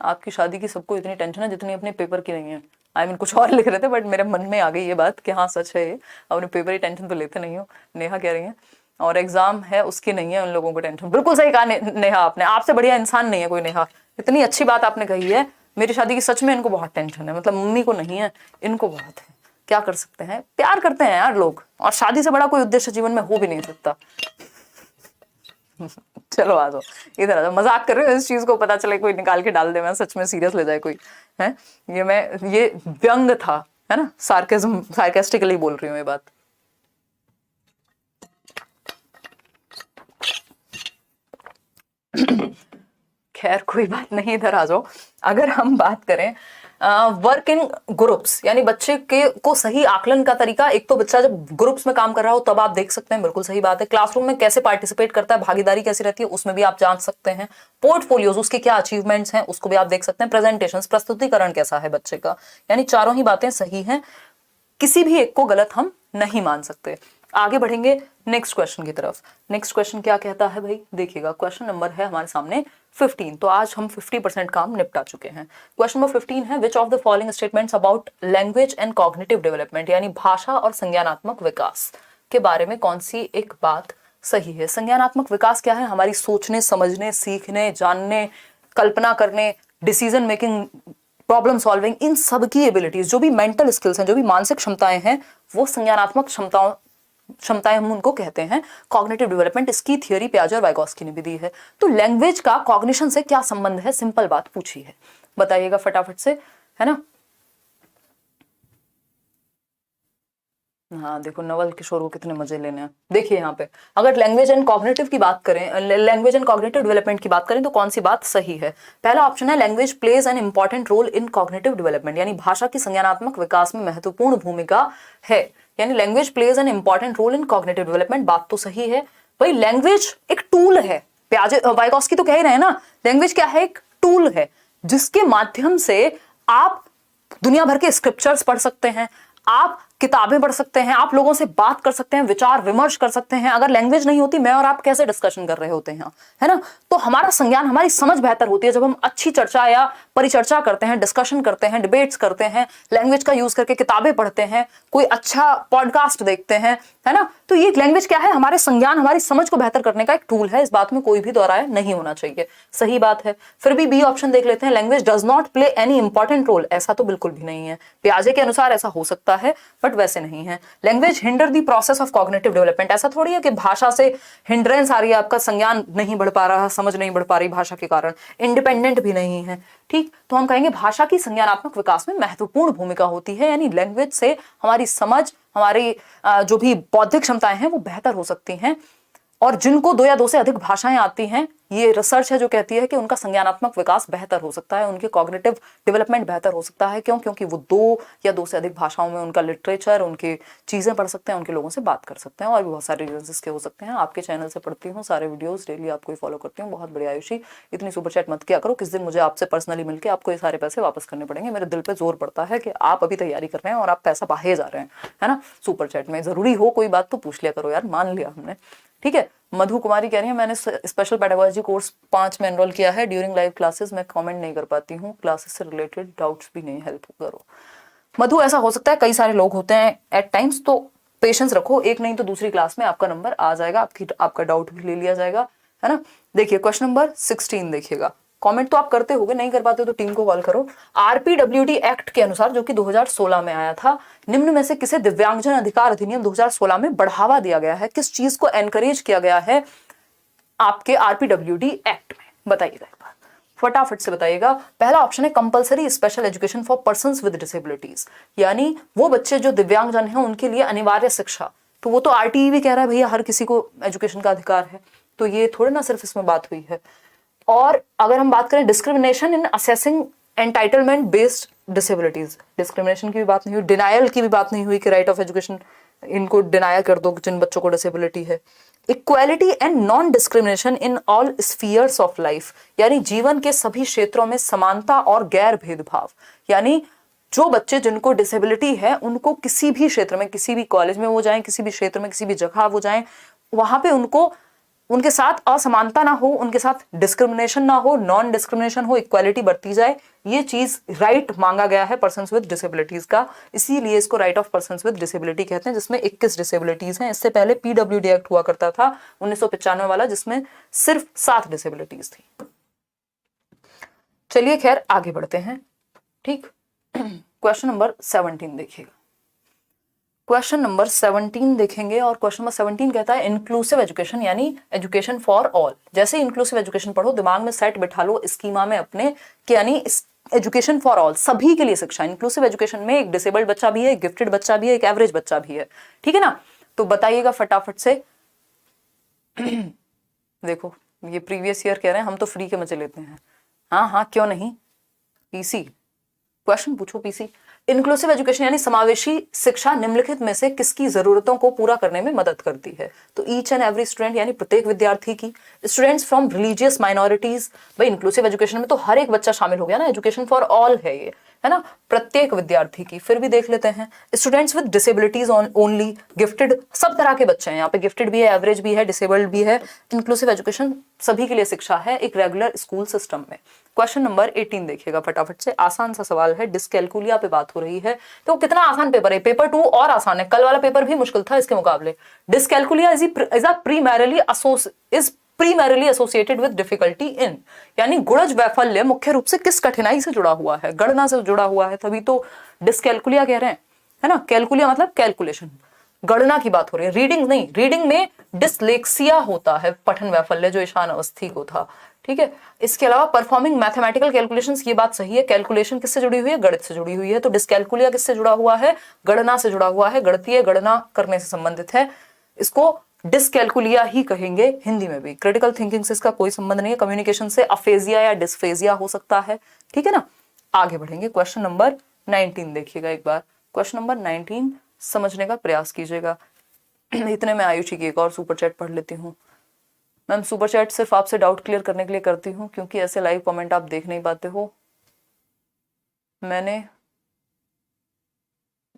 आपकी शादी की सबको इतनी टेंशन है जितनी अपने पेपर की नहीं है। आई मीन कुछ और लिख रहे थे बट मेरे मन में आ गई ये बात कि हाँ सच है ये, अपने पेपर की टेंशन तो लेते नहीं हो। नेहा कह रही है और एग्जाम है उसकी नहीं है उन लोगों को टेंशन। बिल्कुल सही कहा नेहा आपने, आपसे बढ़िया इंसान नहीं है कोई। नेहा इतनी अच्छी बात आपने कही है। मेरी शादी की सच में इनको बहुत टेंशन है, मतलब मम्मी को नहीं है, इनको बहुत है। क्या कर सकते हैं, प्यार करते हैं यार लोग, और शादी से बड़ा कोई उद्देश्य जीवन में हो भी नहीं सकता। चलो आ जाओ इधर आ जाओ, मजाक कर रहे हो, इस चीज को पता चले कोई निकाल के डाल दे, मैं सच में सीरियस ले जाए कोई, है ये व्यंग था, है ना, सार्केज्म, सार्केस्टिकली बोल रही हूँ ये बात। खैर कोई बात नहीं, इधर आ जाओ। अगर हम बात करें वर्क इन ग्रुप्स, यानी बच्चे के को सही आकलन का तरीका, एक तो बच्चा जब ग्रुप्स में काम कर रहा हो तब आप देख सकते हैं, बिल्कुल सही बात है। क्लासरूम में कैसे पार्टिसिपेट करता है, भागीदारी कैसी रहती है, उसमें भी आप जान सकते हैं। पोर्टफोलियोज, उसके क्या अचीवमेंट्स हैं उसको भी आप देख सकते हैं। प्रेजेंटेशंस, प्रस्तुतिकरण कैसा है बच्चे का, यानी चारों ही बातें सही हैं, किसी भी एक को गलत हम नहीं मान सकते। आगे बढ़ेंगे नेक्स्ट क्वेश्चन की तरफ। नेक्स्ट क्वेश्चन क्या कहता है भाई, देखिएगा क्वेश्चन नंबर है हमारे सामने 15। तो आज हम 50% काम निपटा चुके हैं। क्वेश्चन नंबर 15 है which of the following statements about language and cognitive development, यानी भाषा और संज्ञानात्मक विकास के बारे में कौन सी एक बात सही है। संज्ञानात्मक विकास क्या है? हमारी सोचने, समझने, सीखने, जानने, कल्पना करने, डिसीजन मेकिंग, प्रॉब्लम सॉल्विंग, इन सब की एबिलिटीज, जो भी मेंटल स्किल्स हैं, जो भी मानसिक क्षमताएं हैं, वो संज्ञानात्मक क्षमताएं हम उनको कहते हैं। कॉग्निटिव डेवलपमेंट, इसकी थियरी पियाजे और वाइगोस्की ने भी दी है। तो लैंग्वेज का कॉग्निशन से क्या संबंध है, सिंपल बात पूछी है, बताइएगा फटाफट से, है ना। हाँ देखो नवल किशोर को कितने मजे लेने हैं। देखिए यहाँ पे अगर लैंग्वेज एंड कॉग्निटिव की बात करें, लैंग्वेज एंड कॉग्निटिव डेवलपमेंट की बात करें तो कौन सी बात सही है। पहला ऑप्शन है language plays an important role in cognitive development, यानी भाषा की संज्ञानात्मक विकास में महत्वपूर्ण भूमिका है, यानी language plays an important role in cognitive development. बात तो सही है भाई, लैंग्वेज एक टूल है। वाइगोस्की तो कह ही रहे हैं ना, लैंग्वेज क्या है, एक टूल है जिसके माध्यम से आप दुनिया भर के स्क्रिप्चर्स पढ़ सकते हैं, आप किताबें पढ़ सकते हैं, आप लोगों से बात कर सकते हैं, विचार विमर्श कर सकते हैं। अगर लैंग्वेज नहीं होती, मैं और आप कैसे डिस्कशन कर रहे होते हैं, है ना? तो हमारा संज्ञान, हमारी समझ बेहतर होती है जब हम अच्छी चर्चा या परिचर्चा करते हैं, डिस्कशन करते हैं, डिबेट्स करते हैं, लैंग्वेज का यूज करके किताबें पढ़ते हैं, कोई अच्छा पॉडकास्ट देखते हैं, है ना? तो ये लैंग्वेज क्या है, हमारे संज्ञान, हमारी समझ को बेहतर करने का एक टूल है। इस बात में कोई भी दोहराया नहीं होना चाहिए, सही बात है। फिर भी बी ऑप्शन देख लेते हैं, language does not play any important role. ऐसा तो बिल्कुल भी नहीं है। पियाजे के अनुसार ऐसा हो सकता है, बट वैसे नहीं है। Language hinder the process of cognitive development. ऐसा थोड़ी है कि भाषा से हिंड्रेंस आ रही है, आपका संज्ञान नहीं बढ़ पा रहा, समझ नहीं बढ़ पा रही भाषा के कारण, इंडिपेंडेंट भी नहीं है, ठीक? तो हम कहेंगे भाषा की संज्ञानात्मक विकास में महत्वपूर्ण भूमिका होती है, यानी लैंग्वेज से हमारी समझ, हमारी जो भी बौद्धिक क्षमताएं हैं वो बेहतर हो सकती हैं। और जिनको 2 या 2 से अधिक भाषाएं आती हैं, ये रिसर्च है जो कहती है कि उनका संज्ञानात्मक विकास बेहतर हो सकता है, उनके कॉग्निटिव डेवलपमेंट बेहतर हो सकता है। क्यों? क्योंकि वो 2 या 2 से अधिक भाषाओं में उनका लिटरेचर, उनकी चीजें पढ़ सकते हैं, उनके लोगों से बात कर सकते हैं, और भी बहुत सारे रीजंस इसके हो सकते हैं। आपके चैनल से पढ़ती हूँ, सारे वीडियोस डेली आपको फॉलो करती हूँ। बहुत बढ़िया आयुषी, इतनी सुपर चैट मत किया करो, किस दिन मुझे आपसे पर्सनली मिलकर आपको ये सारे पैसे वापस करने पड़ेंगे। मेरे दिल पे जोर पड़ता है कि आप अभी तैयारी कर रहे हैं और आप पैसा बाहे जा रहे हैं, है ना? सुपर चैट में जरूरी हो कोई बात तो पूछ लिया करो यार, मान लिया हमने, ठीक है? मधु कुमारी कह रही है मैंने स्पेशल पेडागोजी कोर्स 5 में एनरोल किया है, ड्यूरिंग लाइव क्लासेस मैं कमेंट नहीं कर पाती हूँ, क्लासेस से रिलेटेड डाउट्स भी नहीं, हेल्प करो। मधु, ऐसा हो सकता है, कई सारे लोग होते हैं एट टाइम्स, तो पेशेंस रखो, एक नहीं तो दूसरी क्लास में आपका नंबर आ जाएगा, आपका डाउट भी ले लिया जाएगा, है ना? देखिए क्वेश्चन नंबर 16 देखिएगा। कमेंट तो आप करते होगे, नहीं कर पाते तो टीम को कॉल करो। आरपीडब्ल्यूडी एक्ट के अनुसार, जो कि 2016 में आया था, निम्न में से किसे दिव्यांगजन अधिकार अधिनियम 2016 में बढ़ावा दिया गया है? किस चीज को एनकरेज किया गया है आपके आरपीडब्ल्यूडी एक्ट में? बताइएगा एक बार, फटाफट से बताइएगा। पहला ऑप्शन है compulsory special education for persons with disabilities, यानी वो बच्चे जो दिव्यांगजन हैं उनके लिए अनिवार्य शिक्षा। तो वो तो आरटीई भी कह रहा है भैया हर किसी को एजुकेशन का अधिकार है, तो ये थोड़े ना सिर्फ इसमें बात हुई है। और अगर हम बात करें discrimination in assessing entitlement based disabilities, discrimination की भी बात नहीं हुई, डिनायल की भी बात नहीं हुई कि राइट ऑफ एजुकेशन इनको डिनाया कर दो जिन बच्चों को डिसेबिलिटी है। Equality and non discrimination in all spheres of life, यानी जीवन के सभी क्षेत्रों में समानता और गैर भेदभाव, यानी जो बच्चे जिनको डिसेबिलिटी है उनको किसी भी क्षेत्र में, किसी भी कॉलेज में वो जाएं, किसी भी क्षेत्र में, किसी भी जगह वो जाएं, वहां पे उनको, उनके साथ असमानता ना हो, उनके साथ डिस्क्रिमिनेशन ना हो, नॉन डिस्क्रिमिनेशन हो, इक्वालिटी बढ़ती जाए। ये चीज राइट मांगा गया है पर्सन्स विद डिसेबिलिटीज का, इसीलिए इसको right of persons with disability कहते हैं, जिसमें 21 डिसेबिलिटीज हैं। इससे पहले पीडब्ल्यूडी एक्ट हुआ करता था 1995 वाला, जिसमें सिर्फ 7 डिसेबिलिटीज थी। चलिए खैर आगे बढ़ते हैं, ठीक। क्वेश्चन नंबर 17 देखिएगा। क्वेश्चन नंबर 17 देखेंगे, और क्वेश्चन नंबर 17 कहता है इंक्लूसिव एजुकेशन, यानी एजुकेशन फॉर ऑल। जैसे इंक्लूसिव एजुकेशन पढ़ो, दिमाग में सेट बिठा लो स्कीमा में अपने कि यानी एजुकेशन फॉर ऑल, सभी के लिए शिक्षा। इंक्लूसिव एजुकेशन में एक डिसेबल्ड बच्चा भी है, एक गिफ्टेड बच्चा भी है, एक एवरेज बच्चा भी है, ठीक है ना? तो बताइएगा फटाफट से। देखो ये प्रीवियस ईयर कह रहे हैं, हम तो फ्री के मजे लेते हैं। हाँ हाँ क्यों नहीं, पीसी क्वेश्चन पूछो। पीसी इंक्लूसिव एजुकेशन यानी समावेशी शिक्षा निम्नलिखित में से किसकी जरूरतों को पूरा करने में मदद करती है? तो ईच एंड एवरी स्टूडेंट, यानी प्रत्येक विद्यार्थी की। स्टूडेंट्स फ्रॉम रिलीजियस माइनॉरिटीज, भाई इंक्लूसिव एजुकेशन में तो हर एक बच्चा शामिल हो गया ना, एजुकेशन फॉर ऑल है ये, है ना? प्रत्येक विद्यार्थी की। फिर भी देख लेते हैं, students with disabilities only, gifted, सब तरह के बच्चे हैं यहाँ पे, गिफ्टेड भी है, एवरेज भी है, डिसेबल्ड भी है। इंक्लूसिव एजुकेशन सभी के लिए शिक्षा है एक रेगुलर स्कूल सिस्टम में। क्वेश्चन नंबर 18 देखिएगा फटाफट से, आसान सा सवाल है, डिस्कैलकुलिया पे बात हो रही है। तो कितना आसान पेपर है, पेपर 2 और आसान है, कल वाला पेपर भी मुश्किल था इसके मुकाबले। Dyscalculia is primarily associated with difficulty in, यानी गुणज वैफल्य मुख्य रूप से किस कठिनाई से जुड़ा हुआ है? गणना से जुड़ा हुआ है, तभी तो डिस्कैलकुलिया कह रहे हैं, है ना? कैलकुलिया मतलब कैलकुलेशन, गणना की बात हो रही है, रीडिंग नहीं। रीडिंग में डिसलेक्सिया होता है, पठन वैफल्य, जो ईशान अवस्थी को था, ठीक है। इसके अलावा परफॉर्मिंग मैथमेटिकल कैलकुलेशंस, ये बात सही है, कैलकुलेशन किससे जुड़ी हुई है? गणित से जुड़ी हुई है। तो डिस्कैलकुलिया किससे जुड़ा हुआ है? गणना से जुड़ा हुआ है, गणितीय गणना करने से संबंधित है। इसको डिस्कैलकुलिया ही कहेंगे हिंदी में भी। क्रिटिकल थिंकिंग से इसका कोई संबंध नहीं है, कम्युनिकेशन से अफेजिया या डिस्फेजिया हो सकता है, ठीक है ना? आगे बढ़ेंगे, क्वेश्चन नंबर 19 देखिएगा एक बार। क्वेश्चन नंबर 19 समझने का प्रयास कीजिएगा। इतने में आयुषी की एक और सुपर चैट पढ़ लेती हूँ। मैम सुपर चैट सिर्फ आपसे डाउट क्लियर करने के लिए करती हूँ, क्योंकि ऐसे लाइव कमेंट आप देख नहीं पाते हो। मैंने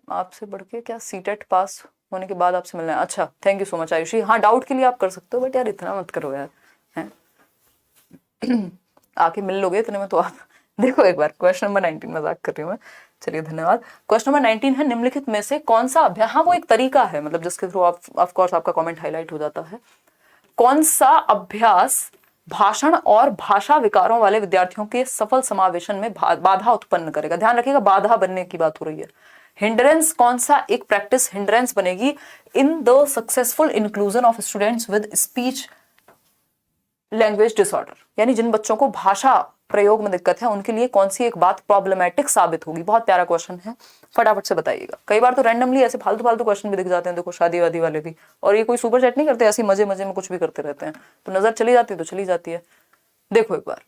आपसे बढ़ के क्या सीटेट पास होने के बाद आपसे मिलना है। अच्छा, thank you so much Ayushi. हाँ, डाउट के लिए आप कर सकते हो, बट यार इतना मत करो यार, हैं। आके मिल लोगे इतने में तो आप देखो एक बार क्वेश्चन नंबर 19, मजाक कर रही हूँ मैं। चलिए धन्यवाद। क्वेश्चन नंबर 19 है, निम्नलिखित में से कौन सा अभ्यास, हाँ वो एक तरीका है मतलब जिसके थ्रू आप ऑफ कोर्स आपका कमेंट हाईलाइट हो जाता है। कौन सा अभ्यास भाषण और भाषा विकारों वाले विद्यार्थियों के सफल समावेशन में बाधा उत्पन्न करेगा? ध्यान रखिएगा, बाधा बनने की बात हो रही है। हिंड्रेंस कौन सा एक प्रैक्टिस हिंड्रेंस बनेगी in the successful inclusion of students with speech language disorder, यानी जिन बच्चों को भाषा प्रयोग में दिक्कत है उनके लिए कौन सी एक बात प्रॉब्लमेटिक साबित होगी? बहुत प्यारा क्वेश्चन है, फटाफट से बताइएगा। कई बार तो रैंडमली ऐसे फालतू फालतू क्वेश्चन भी दिख जाते हैं, देखो शादी वादी वाले भी, और ये कोई सुपर चैट नहीं करते, ऐसे मजे मजे में कुछ भी करते रहते हैं, तो नजर चली जाती है तो चली जाती है। देखो एक बार,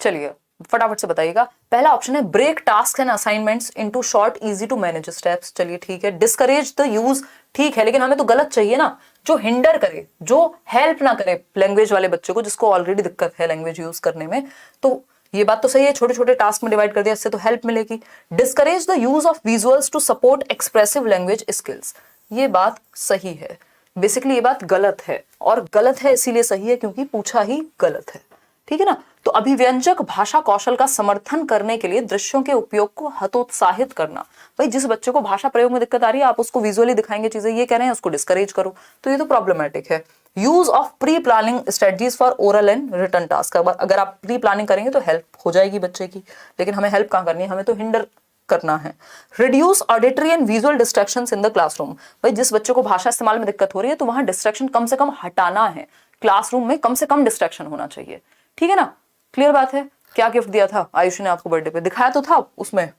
चलिए फटाफट से बताइएगा। पहला ऑप्शन है break task and assignments into short easy to manage steps. चलिए ठीक है। डिस्करेज द यूज, ठीक है, लेकिन हमें तो गलत चाहिए ना, जो हिंडर करे, जो हेल्प ना करे लैंग्वेज वाले बच्चे को, जिसको ऑलरेडी दिक्कत है लैंग्वेज यूज करने में। तो ये बात तो सही है, छोटे छोटे टास्क में डिवाइड कर दिया, इससे तो हेल्प मिलेगी। Discourage the use of visuals to support expressive language skills, ये बात सही है। बेसिकली ये बात गलत है, और गलत है इसीलिए सही है क्योंकि पूछा ही गलत है, ठीक है ना। तो अभिव्यंजक भाषा कौशल का समर्थन करने के लिए दृश्यों के उपयोग को हतोत्साहित करना। भाई जिस बच्चे को भाषा प्रयोग में दिक्कत आ रही है आप उसको विजुअली दिखाएंगे चीजें, ये कह रहे हैं उसको डिस्करेज करो, तो ये तो प्रॉब्लमेटिक है। Use of pre planning strategies for oral and written task, अगर आप प्री प्लानिंग करेंगे तो हेल्प हो जाएगी बच्चे की, लेकिन हमें हेल्प कहाँ करनी है, हमें तो हिंडर करना है। Reduce auditory and visual distractions in the classroom, भाई जिस बच्चे को भाषा इस्तेमाल में दिक्कत हो रही है तो वहां डिस्ट्रैक्शन कम से कम हटाना है, क्लासरूम में कम से कम डिस्ट्रैक्शन होना चाहिए, ठीक है ना। क्लियर बात है। क्या गिफ्ट दिया था आयुषी ने आपको बर्थडे पे? दिखाया तो था उसमें,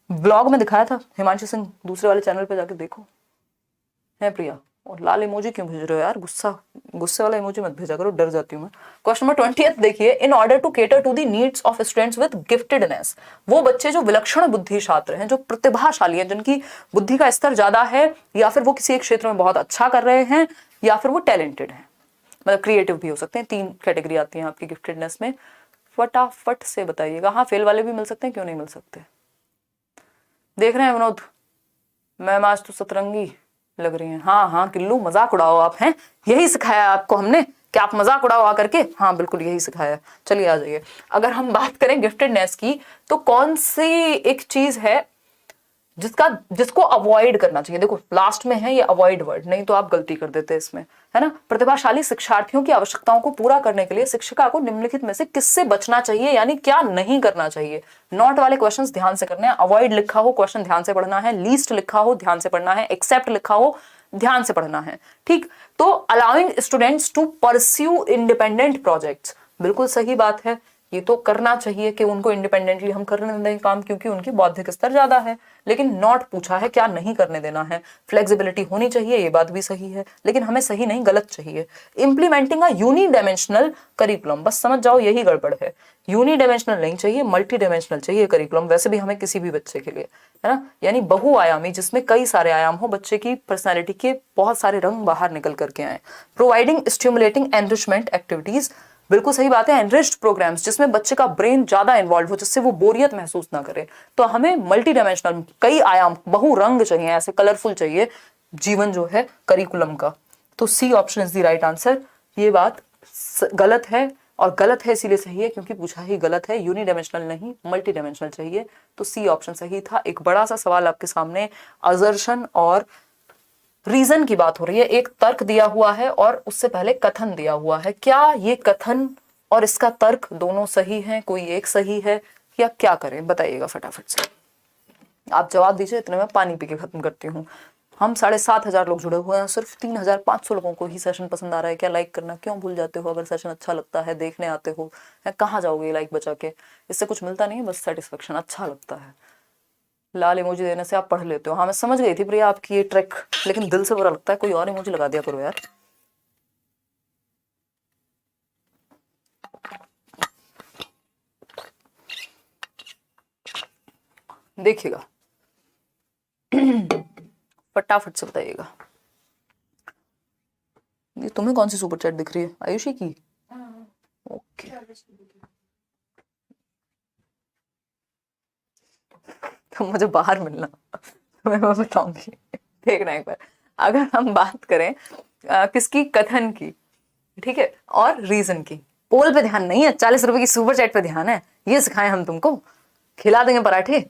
ब्लॉग में दिखाया था। हिमांशु सिंह दूसरे वाले चैनल पे जाके देखो। है प्रिया, और लाल इमोजी क्यों भेज रहे हो यार? गुस्से वाला इमोजी मत भेजा करो, डर जाती हूँ मैं। क्वेश्चन नंबर 20 देखिए, in order to cater to the needs of students with giftedness, वो बच्चे जो विलक्षण बुद्धि छात्र हैं, जो प्रतिभाशाली हैं, जिनकी बुद्धि का स्तर ज्यादा है, या फिर वो किसी एक क्षेत्र में बहुत अच्छा कर रहे हैं, या फिर वो टैलेंटेड हैं, मतलब क्रिएटिव भी हो सकते हैं। 3 कैटेगरी आती है आपकी गिफ्टेडनेस में। फटाफट से बताइएगा। हाँ, फेल वाले भी मिल सकते हैं, क्यों नहीं मिल सकते। देख रहे हैं विनोद, मैम आज तो सतरंगी लग रही हैं। हाँ हाँ किल्लू, मजाक उड़ाओ आप, हैं यही सिखाया आपको हमने कि आप मजाक उड़ाओ आकर के? हाँ बिल्कुल यही सिखाया। चलिए आ जाइए। अगर हम बात करें गिफ्टेडनेस की, तो कौन सी एक चीज है जिसको अवॉइड करना चाहिए? देखो लास्ट में है ये अवॉइड वर्ड, नहीं तो आप गलती कर देते इसमें, है ना। प्रतिभाशाली शिक्षार्थियों की आवश्यकताओं को पूरा करने के लिए शिक्षिका को निम्नलिखित में से किससे बचना चाहिए, यानी क्या नहीं करना चाहिए। नॉट वाले क्वेश्चंस ध्यान से करने हैं। अवॉइड लिखा हो क्वेश्चन ध्यान से पढ़ना है, लीस्ट लिखा हो ध्यान से पढ़ना है, एक्सेप्ट लिखा हो ध्यान से पढ़ना है, ठीक। तो allowing students to pursue independent projects, बिल्कुल सही बात है, ये तो करना चाहिए कि उनको इंडिपेंडेंटली हम करने दें काम, क्योंकि उनकी बौद्धिक स्तर ज्यादा है। लेकिन नॉट पूछा है, क्या नहीं करने देना है। फ्लेक्सिबिलिटी होनी चाहिए, ये बात भी सही है, लेकिन हमें सही नहीं गलत चाहिए। इंप्लीमेंटिंग अ यूनिडायमेंशनल करिकुलम, बस समझ जाओ यही गड़बड़ है। यूनिडायमेंशनल नहीं चाहिए, मल्टी डायमेंशनल चाहिए करिकुलम, वैसे भी हमें किसी भी बच्चे के लिए, है ना, यानी बहुआयामी, जिसमें कई सारे आयाम हो, बच्चे की पर्सनैलिटी के बहुत सारे रंग बाहर निकल करके आए। प्रोवाइडिंग स्टिमुलेटिंग एनरिचमेंट एक्टिविटीज, बिल्कुल सही बात है। एनरिच्ड प्रोग्राम्स जिसमें बच्चे का ब्रेन ज्यादा इन्वॉल्व हो, जिससे वो बोरियत महसूस ना करे। तो हमें मल्टी डायमेंशनल, कई आयाम, बहु रंग चाहिए, ऐसे कलरफुल चाहिए जीवन जो है करिकुलम का। तो C option is the right answer. ये बात गलत है, और गलत है इसीलिए सही है क्योंकि पूछा ही गलत है। यूनिडायमेंशनल नहीं, मल्टी डायमेंशनल चाहिए, तो सी ऑप्शन सही था। एक बड़ा सा सवाल आपके सामने, असर्शन और रीजन की बात हो रही है। एक तर्क दिया हुआ है और उससे पहले कथन दिया हुआ है। क्या ये कथन और इसका तर्क दोनों सही हैं, कोई एक सही है, या क्या करें बताइएगा फटाफट से। आप जवाब दीजिए, इतने में पानी पी के खत्म करती हूँ। हम 7,500 लोग जुड़े हुए हैं, सिर्फ 3,500 लोगों को ही सेशन पसंद आ रहा है। क्या लाइक करना क्यों भूल जाते हो? अगर सेशन अच्छा लगता है, देखने आते हो, कहाँ जाओगे लाइक बचा के? इससे कुछ मिलता नहीं है, बस सेटिस्फेक्शन, अच्छा लगता है। लाल इमोजी देने से आप पढ़ लेते हो। हाँ मैं समझ गई थी प्रिया आपकी ये ट्रिक, लेकिन दिल से बुरा लगता है। कोई और इमोजी लगा दिया करो यार। देखिएगा फटाफट से बताइएगा। ये तुम्हें कौन सी सुपर चैट दिख रही है, आयुषी की? ओके तो मुझे बाहर मिलना मैं बताऊंगी। देखना एक बार, अगर हम बात करें किसकी, कथन की, ठीक है, और रीजन की। पोल पे ध्यान नहीं है, 40 रुपए की सुपर चैट पे ध्यान है। ये सिखाएं हम तुमको, खिला देंगे पराठे।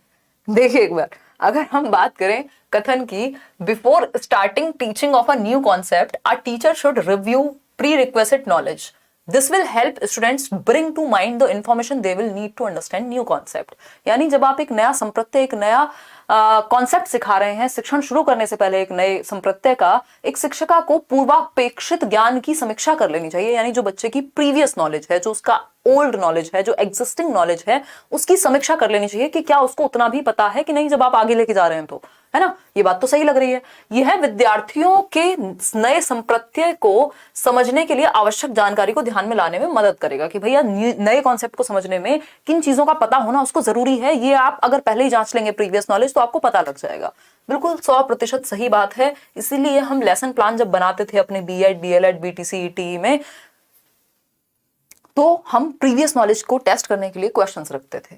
देखिए एक बार, अगर हम बात करें कथन की, before starting teaching of a new concept a teacher should review pre requested knowledge. This will help students bring to mind the information they will need to understand new concept. यानी जब आप एक नया संप्रत्यय, एक नया कॉन्सेप्ट सिखा रहे हैं, शिक्षण शुरू करने से पहले एक नए संप्रत्यय का, एक शिक्षिका को पूर्वापेक्षित ज्ञान की समीक्षा कर लेनी चाहिए। यानी जो बच्चे की प्रीवियस नॉलेज है, जो उसका ओल्ड नॉलेज है, जो एग्जिस्टिंग नॉलेज है, उसकी समीक्षा कर लेनी चाहिए कि क्या उसको उतना भी पता है कि नहीं, जब आप आगे लेके जा रहे हैं तो, है ना। ये बात तो सही लग रही है। यह विद्यार्थियों के नए संप्रत्यय को समझने के लिए आवश्यक जानकारी को ध्यान में लाने में मदद करेगा कि भैया नए कॉन्सेप्ट को समझने में किन चीजों का पता होना उसको जरूरी है। ये आप अगर पहले ही जांच लेंगे प्रीवियस नॉलेज तो आपको पता लग जाएगा। बिल्कुल 100% सही बात है। इसीलिए हम लेसन प्लान जब बनाते थे अपने बीएड, डीएलएड, बीटीसी, ईटीई में, तो हम प्रीवियस नॉलेज को टेस्ट करने के लिए क्वेश्चंस रखते थे।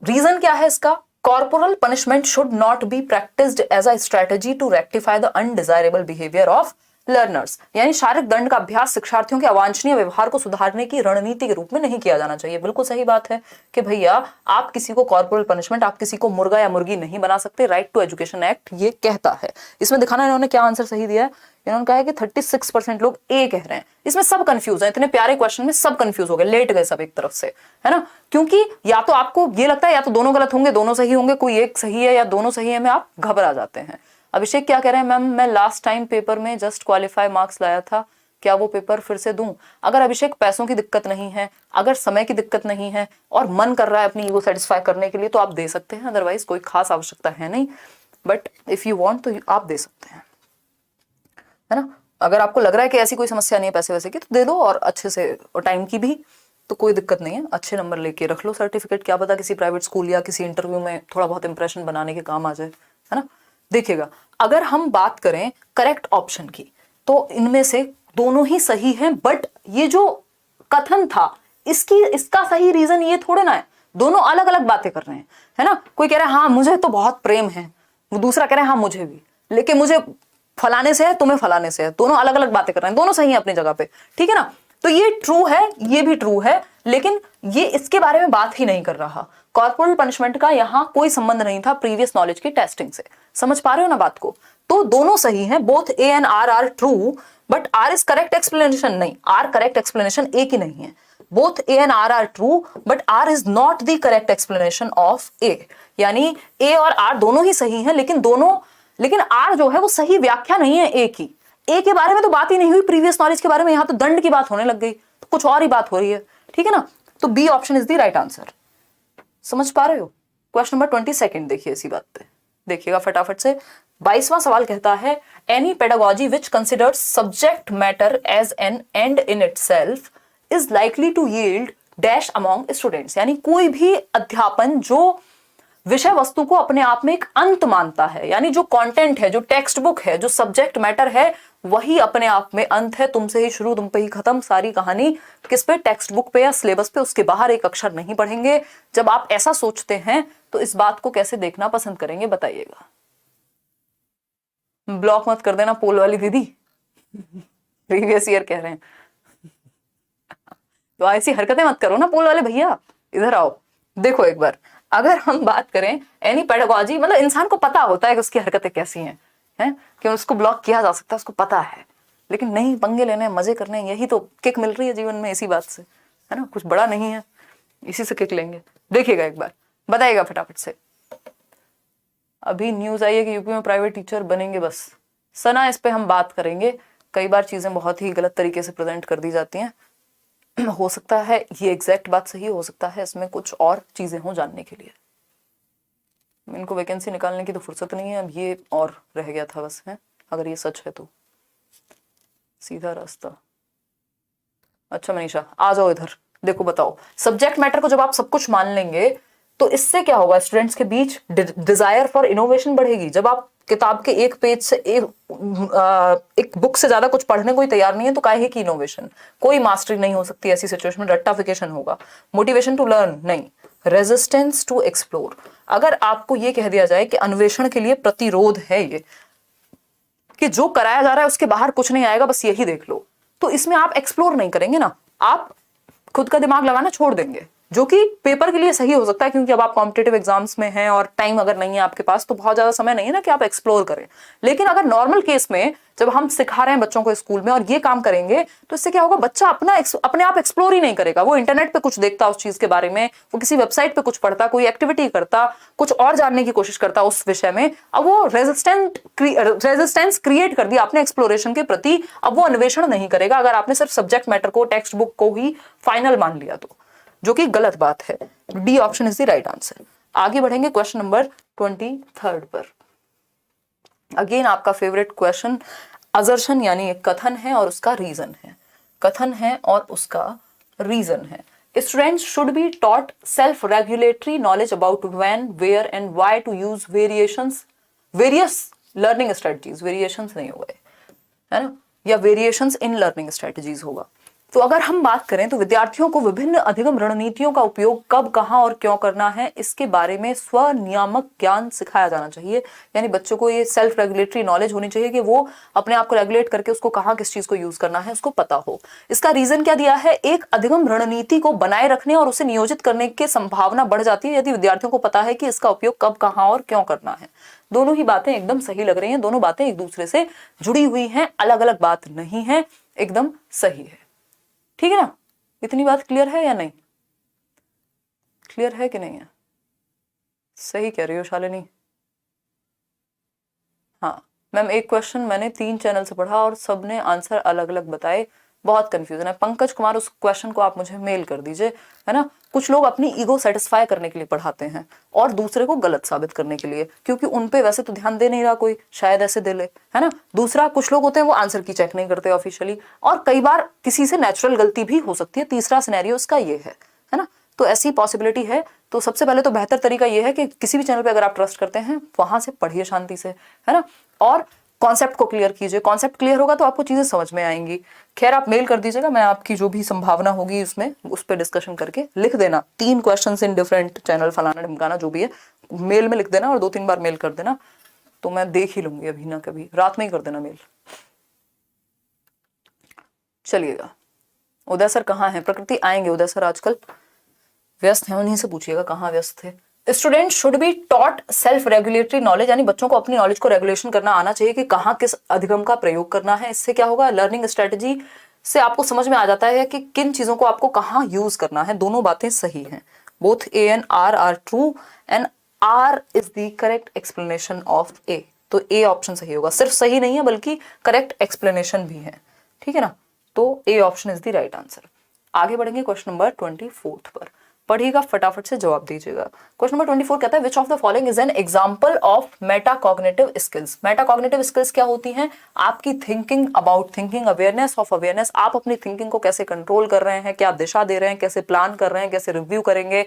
रीजन क्या है इसका? Corporal punishment should not be practised as a strategy to rectify the undesirable behaviour of learners. यानी शारीरिक दंड का अभ्यास शिक्षार्थियों के अवांछनीय व्यवहार को सुधारने की रणनीति के रूप में नहीं किया जाना चाहिए। बिल्कुल सही बात है कि भैया आप किसी को कॉर्पोरल पनिशमेंट, आप किसी को मुर्गा या मुर्गी नहीं बना सकते। राइट टू एजुकेशन एक्ट ये कहता है। इसमें दिखाना इन्होंने क्या आंसर सही दिया है। इन्होंने कहा है कि 36% लोग ए कह रहे हैं। इसमें सब कंफ्यूज है, इतने प्यारे क्वेश्चन में सब कंफ्यूज हो गए, लेट गए सब एक तरफ से, है ना। क्योंकि या तो आपको ये लगता है या तो दोनों गलत होंगे, दोनों सही होंगे, कोई एक सही है या दोनों सही है, में आप घबरा जाते हैं। अभिषेक क्या कह रहे हैं, मैम मैं लास्ट टाइम पेपर में जस्ट क्वालिफाई मार्क्स लाया था, क्या वो पेपर फिर से दूं? अगर अभिषेक पैसों की दिक्कत नहीं है, अगर समय की दिक्कत नहीं है और मन कर रहा है अपनी ईगो सेटिस्फाई करने के लिए तो आप दे सकते हैं, अदरवाइज कोई खास आवश्यकता है नहीं। बट इफ यू वांट तो आप दे सकते हैं, है ना। अगर आपको लग रहा है कि ऐसी कोई समस्या नहीं है पैसे वैसे की, तो दे दो, और अच्छे से, और टाइम की भी तो कोई दिक्कत नहीं है। अच्छे नंबर लेके रख लो सर्टिफिकेट, क्या पता किसी प्राइवेट स्कूल या किसी इंटरव्यू में थोड़ा बहुत इंप्रेशन बनाने के काम आ जाए, है ना। देखिएगा, अगर हम बात करें करेक्ट ऑप्शन की, तो इनमें से दोनों ही सही हैं। बट ये जो कथन था, इसका सही रीजन ये थोड़े ना है, दोनों अलग अलग बातें कर रहे हैं, है ना। कोई कह रहा है हाँ मुझे तो बहुत प्रेम है, वो दूसरा कह रहा है हाँ मुझे भी, लेकिन मुझे फलाने से है, तुम्हें फलाने से है। दोनों अलग अलग बातें कर रहे हैं, दोनों सही है अपनी जगह पे, ठीक है ना। तो ये ट्रू है, ये भी ट्रू है, लेकिन ये इसके बारे में बात ही नहीं कर रहा। कॉर्पोरल पनिशमेंट का यहां कोई संबंध नहीं था प्रीवियस नॉलेज की टेस्टिंग से। समझ पा रहे हो ना बात को? तो दोनों सही हैं, both A and R true, but R is correct explanation नहीं, आर करेक्ट एक्सप्लेनेशन ए की नहीं है। Both A and R true, but R is not the correct explanation of A. यानी ए और आर दोनों ही सही हैं, लेकिन आर जो है वो सही व्याख्या नहीं है ए की। ए के बारे में तो बात ही नहीं हुई प्रीवियस नॉलेज के बारे में, यहां तो दंड की बात होने लग गई, तो कुछ और ही बात हो रही है, ठीक है ना। तो B option is the right answer. समझ पा रहे हो? क्वेश्चन नंबर 22 देखिए इसी बात पे, देखिएगा फटाफट से। 22वां सवाल कहता है, any pedagogy which considers subject matter as an end in itself is likely to yield dash among students. यानी कोई भी अध्यापन जो विषय वस्तु को अपने आप में एक अंत मानता है, यानी जो कंटेंट है, जो टेक्स्ट बुक है, जो सब्जेक्ट मैटर है, वही अपने आप में अंत है। तुमसे ही शुरू, तुम पे ही खत्म। सारी कहानी किस पे? टेक्स्ट बुक पे या सिलेबस पे, उसके बाहर एक अक्षर नहीं पढ़ेंगे। जब आप ऐसा सोचते हैं तो इस बात को कैसे देखना पसंद करेंगे बताइएगा। ब्लॉक मत कर देना पोल वाली दीदी, प्रीवियस ईयर कह रहे हैं तो ऐसी हरकतें मत करो ना पोल वाले भैया, इधर आओ। देखो एक बार, अगर हम बात करें एनी पेडागोजी, मतलब इंसान को पता होता है कि उसकी हरकतें कैसी हैं, कि उसको ब्लॉक किया जा सकता है, उसको पता है, लेकिन नहीं, पंगे लेने, मजे करने, यही तो किक मिल रही है जीवन में इसी बात से, है ना। कुछ बड़ा नहीं है, इसी से किक लेंगे। देखिएगा एक बार, बताइएगा फटाफट से। अभी न्यूज आई है कि यूपी में प्राइवेट टीचर बनेंगे बस। सना इस पे हम बात करेंगे। कई बार चीजें बहुत ही गलत तरीके से प्रेजेंट कर दी जाती हैं। हो सकता है ये एग्जैक्ट बात सही, हो सकता है इसमें कुछ और चीजें हो जानने के लिए। इनको वैकेंसी निकालने की तो फुर्सत नहीं है, अब ये और रह गया था बस, है। अगर ये सच है तो सीधा रास्ता। अच्छा मनीषा आ जाओ इधर, देखो बताओ, सब्जेक्ट मैटर को जब आप सब कुछ मान लेंगे तो इससे क्या होगा, स्टूडेंट्स के बीच डिजायर फॉर इनोवेशन बढ़ेगी। जब आप किताब के एक पेज से एक बुक से ज्यादा कुछ पढ़ने को ही तैयार नहीं है तो काहे की इनोवेशन। कोई मास्टरी नहीं हो सकती ऐसी सिचुएशन में, रट्टाफिकेशन होगा। मोटिवेशन टू लर्न नहीं, रेजिस्टेंस टू एक्सप्लोर। अगर आपको ये कह दिया जाए कि अन्वेषण के लिए प्रतिरोध है ये, कि जो कराया जा रहा है उसके बाहर कुछ नहीं आएगा, बस यही देख लो, तो इसमें आप एक्सप्लोर नहीं करेंगे ना, आप खुद का दिमाग लगाना छोड़ देंगे, जो कि पेपर के लिए सही हो सकता है, क्योंकि अब आप कॉम्पिटेटिव एग्जाम्स में हैं और टाइम अगर नहीं है आपके पास तो बहुत ज्यादा समय नहीं है ना कि आप एक्सप्लोर करें। लेकिन अगर नॉर्मल केस में जब हम सिखा रहे हैं बच्चों को स्कूल में और ये काम करेंगे तो इससे क्या होगा, बच्चा अपने आप एक्सप्लोर ही नहीं करेगा। वो इंटरनेट पे कुछ देखता उस चीज के बारे में, वो किसी वेबसाइट पे कुछ पढ़ता, कोई एक्टिविटी करता, कुछ और जानने की कोशिश करता उस विषय में। अब वो रेजिस्टेंस क्रिएट कर दिया आपने एक्सप्लोरेशन के प्रति, अब वो अन्वेषण नहीं करेगा अगर आपने सिर्फ सब्जेक्ट मैटर को, टेक्स्ट बुक को ही फाइनल मान लिया तो, जो कि गलत बात है। D option is the right answer. आगे बढ़ेंगे क्वेश्चन नंबर 23 पर। अगेन आपका फेवरेट क्वेश्चन, असर्शन यानी एक कथन है और उसका रीजन है। कथन है और उसका रीजन है। Students should be taught self regulatory knowledge about when, where and why to use various learning strategies. Variations नहीं हो गए है ना, या वेरिएशंस इन लर्निंग स्ट्रेटजीज होगा। तो अगर हम बात करें तो विद्यार्थियों को विभिन्न अधिगम रणनीतियों का उपयोग कब, कहां और क्यों करना है, इसके बारे में स्वनियामक ज्ञान सिखाया जाना चाहिए। यानी बच्चों को ये सेल्फ रेगुलेटरी नॉलेज होनी चाहिए कि वो अपने आप को रेगुलेट करके उसको कहां किस चीज को यूज करना है उसको पता हो। इसका रीजन क्या दिया है, एक अधिगम रणनीति को बनाए रखने और उसे नियोजित करने की संभावना बढ़ जाती है यदि विद्यार्थियों को पता है कि इसका उपयोग कब, कहां और क्यों करना है। दोनों ही बातें एकदम सही लग रही हैं, दोनों बातें एक दूसरे से जुड़ी हुई हैं, अलग अलग बात नहीं है, एकदम सही है। ठीक है ना, इतनी बात क्लियर है या नहीं, क्लियर है कि नहीं है? सही कह रही हो शालिनी। हाँ मैम, एक क्वेश्चन मैंने 3 चैनल से पढ़ा और सबने आंसर अलग अलग बताए, बहुत कंफ्यूजन है। पंकज कुमार, उस क्वेश्चन को आप मुझे मेल कर दीजिए, है ना। कुछ लोग अपनी ईगो सेटिस्फाई करने के लिए पढ़ाते हैं और दूसरे को गलत साबित करने के लिए, क्योंकि उन पे वैसे तो ध्यान दे नहीं रहा कोई, शायद ऐसे दे ले, है ना। दूसरा, कुछ लोग होते हैं वो आंसर की चेक नहीं करते ऑफिशियली, और कई बार किसी से नेचुरल गलती भी हो सकती है। तीसरा सिनेरियो इसका ये है ना। तो ऐसी पॉसिबिलिटी है। तो सबसे पहले तो बेहतर तरीका ये है कि किसी भी चैनल पे अगर आप ट्रस्ट करते हैं वहां से पढ़िए शांति से, है ना, और कॉन्सेप्ट को क्लियर कीजिए। कॉन्सेप्ट क्लियर होगा तो आपको चीजें समझ में आएंगी। खैर आप मेल कर दीजिएगा, मैं आपकी जो भी संभावना होगी उसमें उस पर डिस्कशन करके लिख देना। 3 क्वेश्चंस इन डिफरेंट चैनल, फलाना ढिमकाना जो भी है, मेल में लिख देना और 2-3 बार मेल कर देना, तो मैं देख ही लूंगी। अभी ना कभी रात में ही कर देना मेल। चलिएगा, उदय सर कहाँ हैं? प्रकृति आएंगे उदय सर, आजकल व्यस्त हैं, उन्हीं से पूछिएगा कहाँ व्यस्त थे। Student should be taught self regulatory knowledge, यानी बच्चों को अपनी नॉलेज को रेगुलेशन करना आना चाहिए कि कहाँ किस अधिगम का प्रयोग करना है। इससे क्या होगा, लर्निंग स्ट्रेटजी से आपको समझ में आ जाता है कि किन चीजों को आपको कहाँ यूज करना है। दोनों बातें सही हैं, both A and R are true and R is the correct explanation of A. तो ए ऑप्शन सही होगा, सिर्फ सही नहीं है बल्कि करेक्ट एक्सप्लेनेशन भी है, ठीक है ना। तो A option is the right answer. आगे बढ़ेंगे क्वेश्चन नंबर 24 पर, पढ़िएगा फटाफट से जवाब दीजिएगा। क्वेश्चन नंबर 24 कहता है, which of the following is an example of metacognitive skills. Metacognitive skills क्या होती हैं? आपकी thinking about thinking, awareness of awareness, आप अपनी थिंकिंग को कैसे कंट्रोल कर रहे हैं, क्या दिशा दे रहे हैं, कैसे प्लान कर रहे हैं, कैसे रिव्यू करेंगे,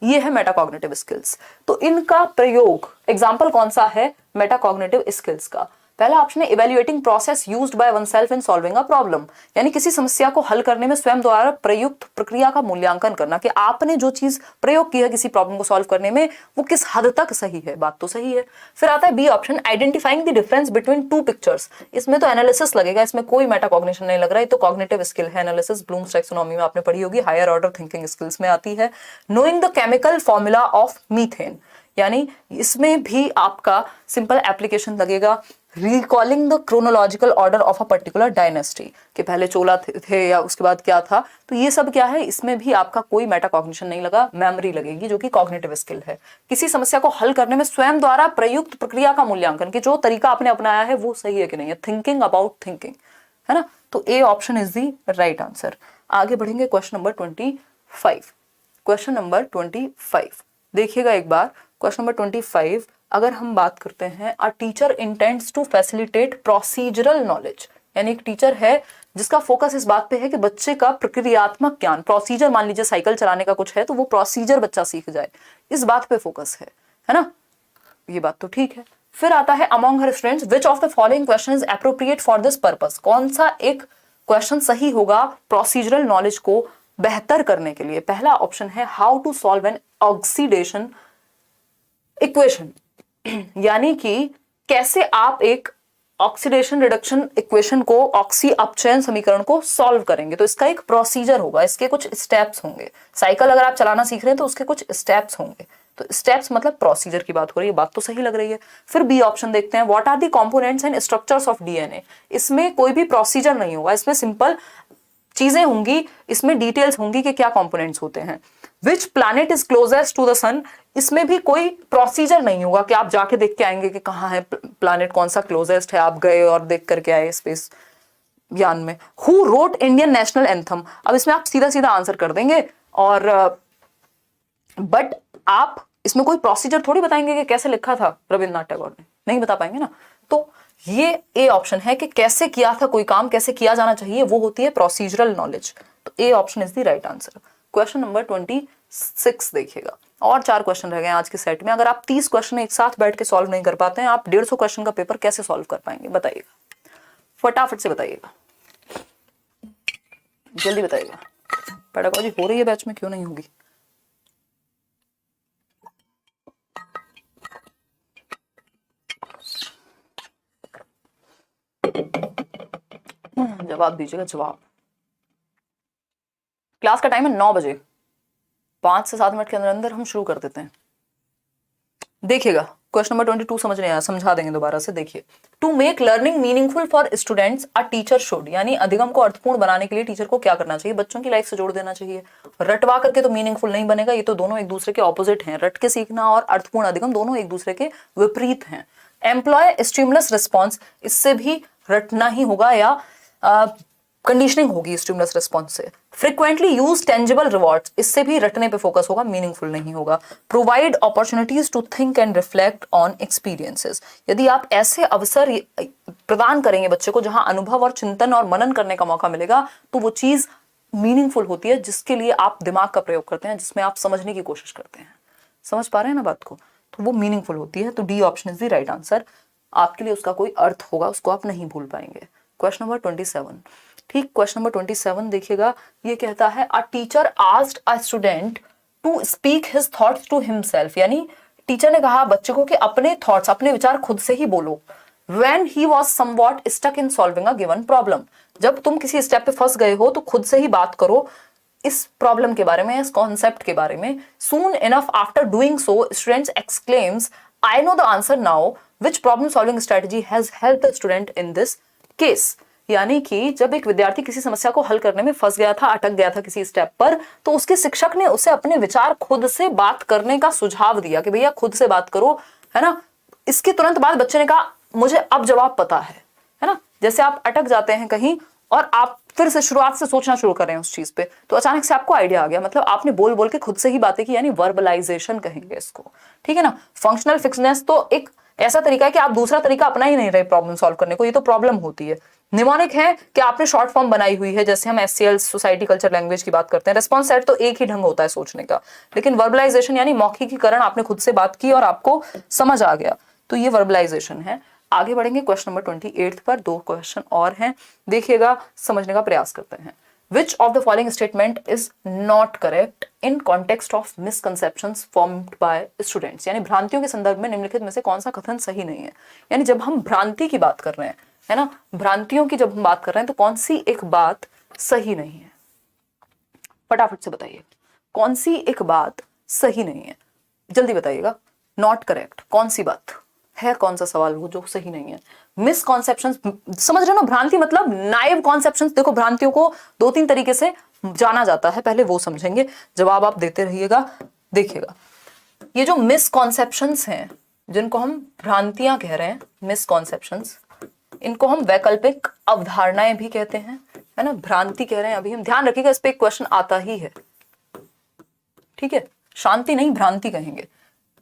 ये है मेटाकॉग्निटिव स्किल्स। तो इनका प्रयोग, एग्जाम्पल कौन सा है मेटाकॉग्निटिव स्किल्स का? पहला ऑप्शन है evaluating process used by oneself in solving a problem, यानी किसी समस्या को हल करने में स्वयं द्वारा प्रयुक्त प्रक्रिया का मूल्यांकन करना, कि आपने जो चीज प्रयोग की है किसी प्रॉब्लम को सॉल्व करने में वो किस हद तक सही है। बात तो सही है। फिर आता है B option, identifying the difference between 2 pictures. इसमें तो एनालिसिस लगेगा, इसमें कोई मेटाकॉग्निशन नहीं लग रहा है, तो कॉग्निटिव स्किल है एनालिसिस, ब्लूम्स टैक्सोनॉमी में आपने पढ़ी होगी, हायर ऑर्डर थिंकिंग स्किल्स में आती है। Knowing the chemical formula of methane, यानी इसमें भी आपका सिंपल एप्लीकेशन लगेगा। Recalling the chronological order of a particular dynasty, कि पहले चोला थे या उसके बाद क्या था, तो ये सब क्या है, इसमें भी आपका कोई मेटाकॉग्निशन नहीं लगा, मेमोरी लगेगी जो कि कॉग्निटिव स्किल है। किसी समस्या को हल करने में स्वयं द्वारा प्रयुक्त प्रक्रिया का मूल्यांकन, कि जो तरीका आपने अपनाया है वो सही है कि नहीं है, थिंकिंग अबाउट थिंकिंग, है ना। तो A option is the right answer. आगे बढ़ेंगे क्वेश्चन नंबर 25। क्वेश्चन नंबर 25 देखिएगा एक बार। क्वेश्चन नंबर 25 अगर हम बात करते हैं, a teacher intends to facilitate procedural knowledge, यानी एक टीचर है जिसका फोकस इस बात पे है कि बच्चे का प्रक्रियात्मक ज्ञान, प्रोसीजर, मान लीजिए साइकिल चलाने का कुछ है तो वो प्रोसीजर बच्चा सीख जाए, इस बात पे फोकस है ना, ये बात तो ठीक है। फिर आता है among her students which of the following question is appropriate for this purpose, कौन सा एक क्वेश्चन सही होगा प्रोसीजरल नॉलेज को बेहतर करने के लिए। पहला ऑप्शन है how to solve an oxidation equation, यानी कि कैसे आप एक ऑक्सीडेशन रिडक्शन इक्वेशन को, ऑक्सी अपचयन समीकरण को सॉल्व करेंगे। तो इसका एक प्रोसीजर होगा, इसके कुछ स्टेप्स होंगे। साइकिल अगर आप चलाना सीख रहे हैं तो उसके कुछ स्टेप्स होंगे, तो स्टेप्स मतलब प्रोसीजर की बात हो रही है, बात तो सही लग रही है। फिर बी ऑप्शन देखते हैं, what are the components and structures of DNA, इसमें कोई भी प्रोसीजर नहीं होगा, इसमें सिंपल चीजें होंगी, इसमें डिटेल्स होंगी कि क्या कंपोनेंट्स होते हैं। Which planet is closest to the sun, इसमें भी कोई प्रोसीजर नहीं होगा कि आप जाके देख के आएंगे कि कहाँ है प्लैनेट, कौन सा क्लोजेस्ट है, आप गए और देख करके आए स्पेस यान में। Who wrote Indian national anthem, अब इसमें आप सीधा सीधा आंसर कर देंगे, और बट आप इसमें कोई प्रोसीजर थोड़ी बताएंगे कि कैसे लिखा था रविन्द्रनाथ टैगोर ने, नहीं बता पाएंगे ना। तो ये ए ऑप्शन है कि कैसे किया था कोई काम, कैसे किया जाना चाहिए, वो होती है प्रोसीजरल नॉलेज। तो A option is the right answer. Question number 26 देखिएगा, और 4 क्वेश्चन रह गए आज के सेट में। अगर आप 30 क्वेश्चन एक साथ बैठ के सॉल्व नहीं कर पाते हैं, आप 150 क्वेश्चन का पेपर कैसे सॉल्व कर पाएंगे, बताइएगा, फटाफट से बताइएगा, जल्दी बताइएगा। पेडागोजी हो रही है बैच में, क्यों नहीं होगी। जवाब दीजिएगा, जवाब। क्लास का टाइम है 9 बजे, 5 से 7 मिनट के अंदर अंदर हम शुरू कर देते हैं। देखिएगा क्वेश्चन नंबर 22 समझ नहीं आया, समझा देंगे दोबारा से। देखिए, to make learning meaningful for students a teacher should, यानी अधिगम को अर्थपूर्ण बनाने के लिए टीचर को क्या करना चाहिए, बच्चों की लाइफ से जोड़ देना चाहिए। रटवा करके तो मीनिंगफुल नहीं बनेगा, ये तो दोनों एक दूसरे के ऑपोजिट हैं। रट के सीखना और अर्थपूर्ण अधिगम दोनों एक दूसरे के विपरीत हैं। एम्प्लॉय स्टिमुलस रिस्पॉन्स, इससे भी रटना ही होगा या कंडीशनिंग होगी स्टिमुलस रिस्पॉन्स से। फ्रीक्वेंटली यूज टेंजिबल रिवॉर्ड्स, इससे भी रटने पे फोकस होगा, मीनिंगफुल नहीं होगा। Provide opportunities to think and reflect on experiences, यदि आप ऐसे अवसर प्रदान करेंगे बच्चे को जहां अनुभव और चिंतन और मनन करने का मौका मिलेगा, तो वो चीज मीनिंगफुल होती है जिसके लिए आप दिमाग का प्रयोग करते हैं, जिसमें आप समझने की कोशिश करते हैं। समझ पा रहे हैं ना बात को, तो वो मीनिंगफुल होती है। तो D option is the right answer. आपके लिए उसका कोई अर्थ होगा, उसको आप नहीं भूल पाएंगे। क्वेश्चन नंबर 27, ठीक, क्वेश्चन नंबर 27 देखिएगा, ये कहता है a teacher asked a student to speak his thoughts to himself, यानी टीचर ने कहा बच्चे को कि अपने थॉट्स, अपने विचार खुद से ही बोलो। When he was somewhat stuck in solving a given problem, जब तुम किसी स्टेप पे फंस गए हो तो खुद से ही बात करो इस प्रॉब्लम के बारे में, इस कॉन्सेप्ट के बारे में। Soon enough after doing so students exclaims I know the answer now, which problem solving strategy has helped the student in this case, यानी कि जब एक विद्यार्थी किसी समस्या को हल करने में फंस गया था, अटक गया था किसी स्टेप पर, तो उसके शिक्षक ने उसे अपने विचार खुद से बात करने का सुझाव दिया कि भैया खुद से बात करो, है ना। इसके तुरंत बाद बच्चे ने कहा मुझे अब जवाब पता है ना। जैसे आप अटक जाते हैं कहीं और आप फिर से शुरुआत से सोचना शुरू कर रहे हैं उस चीज पे, तो अचानक से आपको आइडिया आ गया, मतलब आपने बोल बोल के खुद से ही बातें की, यानी वर्बलाइजेशन कहेंगे इसको, ठीक है ना। फंक्शनल फिक्सनेस तो एक ऐसा तरीका है कि आप दूसरा तरीका अपना ही नहीं रहे प्रॉब्लम सॉल्व करने को, ये तो प्रॉब्लम होती है। निमोनिक है कि आपने शॉर्ट फॉर्म बनाई हुई है, जैसे हम एससीएल सोसाइटी कल्चर लैंग्वेज की बात करते हैं। रिस्पॉन्स सेट तो एक ही ढंग होता है सोचने का, लेकिन वर्बलाइजेशन यानी मौखिकीकरण, आपने खुद से बात की और आपको समझ आ गया, तो ये वर्बलाइजेशन है। आगे बढ़ेंगे क्वेश्चन नंबर 28 पर, 2 क्वेश्चन और हैं, देखिएगा, समझने का प्रयास करते हैं। Which of the following statement is not correct in context of misconceptions formed by students, यानी भ्रांतियों के संदर्भ में निम्नलिखित में से कौन सा कथन सही नहीं है। यानी जब हम भ्रांति की बात कर रहे हैं, है ना, भ्रांतियों की जब हम बात कर रहे हैं तो कौन सी एक बात सही नहीं है, फटाफट से बताइए कौन सी एक बात सही नहीं है, जल्दी बताइएगा। नॉट करेक्ट कौन सी बात है, कौन सा सवाल वो जो सही नहीं है। मिसकॉन्सेप्शंस, समझ रहे हो ना, भ्रांति मतलब नाइव कॉन्सेप्शंस। देखो भ्रांतियों को 2-3 तरीके से जाना जाता है, पहले वो समझेंगे, जवाब आप देते रहिएगा। देखिएगा, ये जो मिसकॉन्सेप्शंस हैं, जिनको हम भ्रांतियां कह रहे हैं, मिसकॉन्सेप्शंस, इनको हम वैकल्पिक अवधारणाएं भी कहते हैं, है ना। भ्रांति कह रहे हैं अभी हम, ध्यान रखिएगा इस पे एक क्वेश्चन आता ही है, ठीक है। शांति नहीं, भ्रांति कहेंगे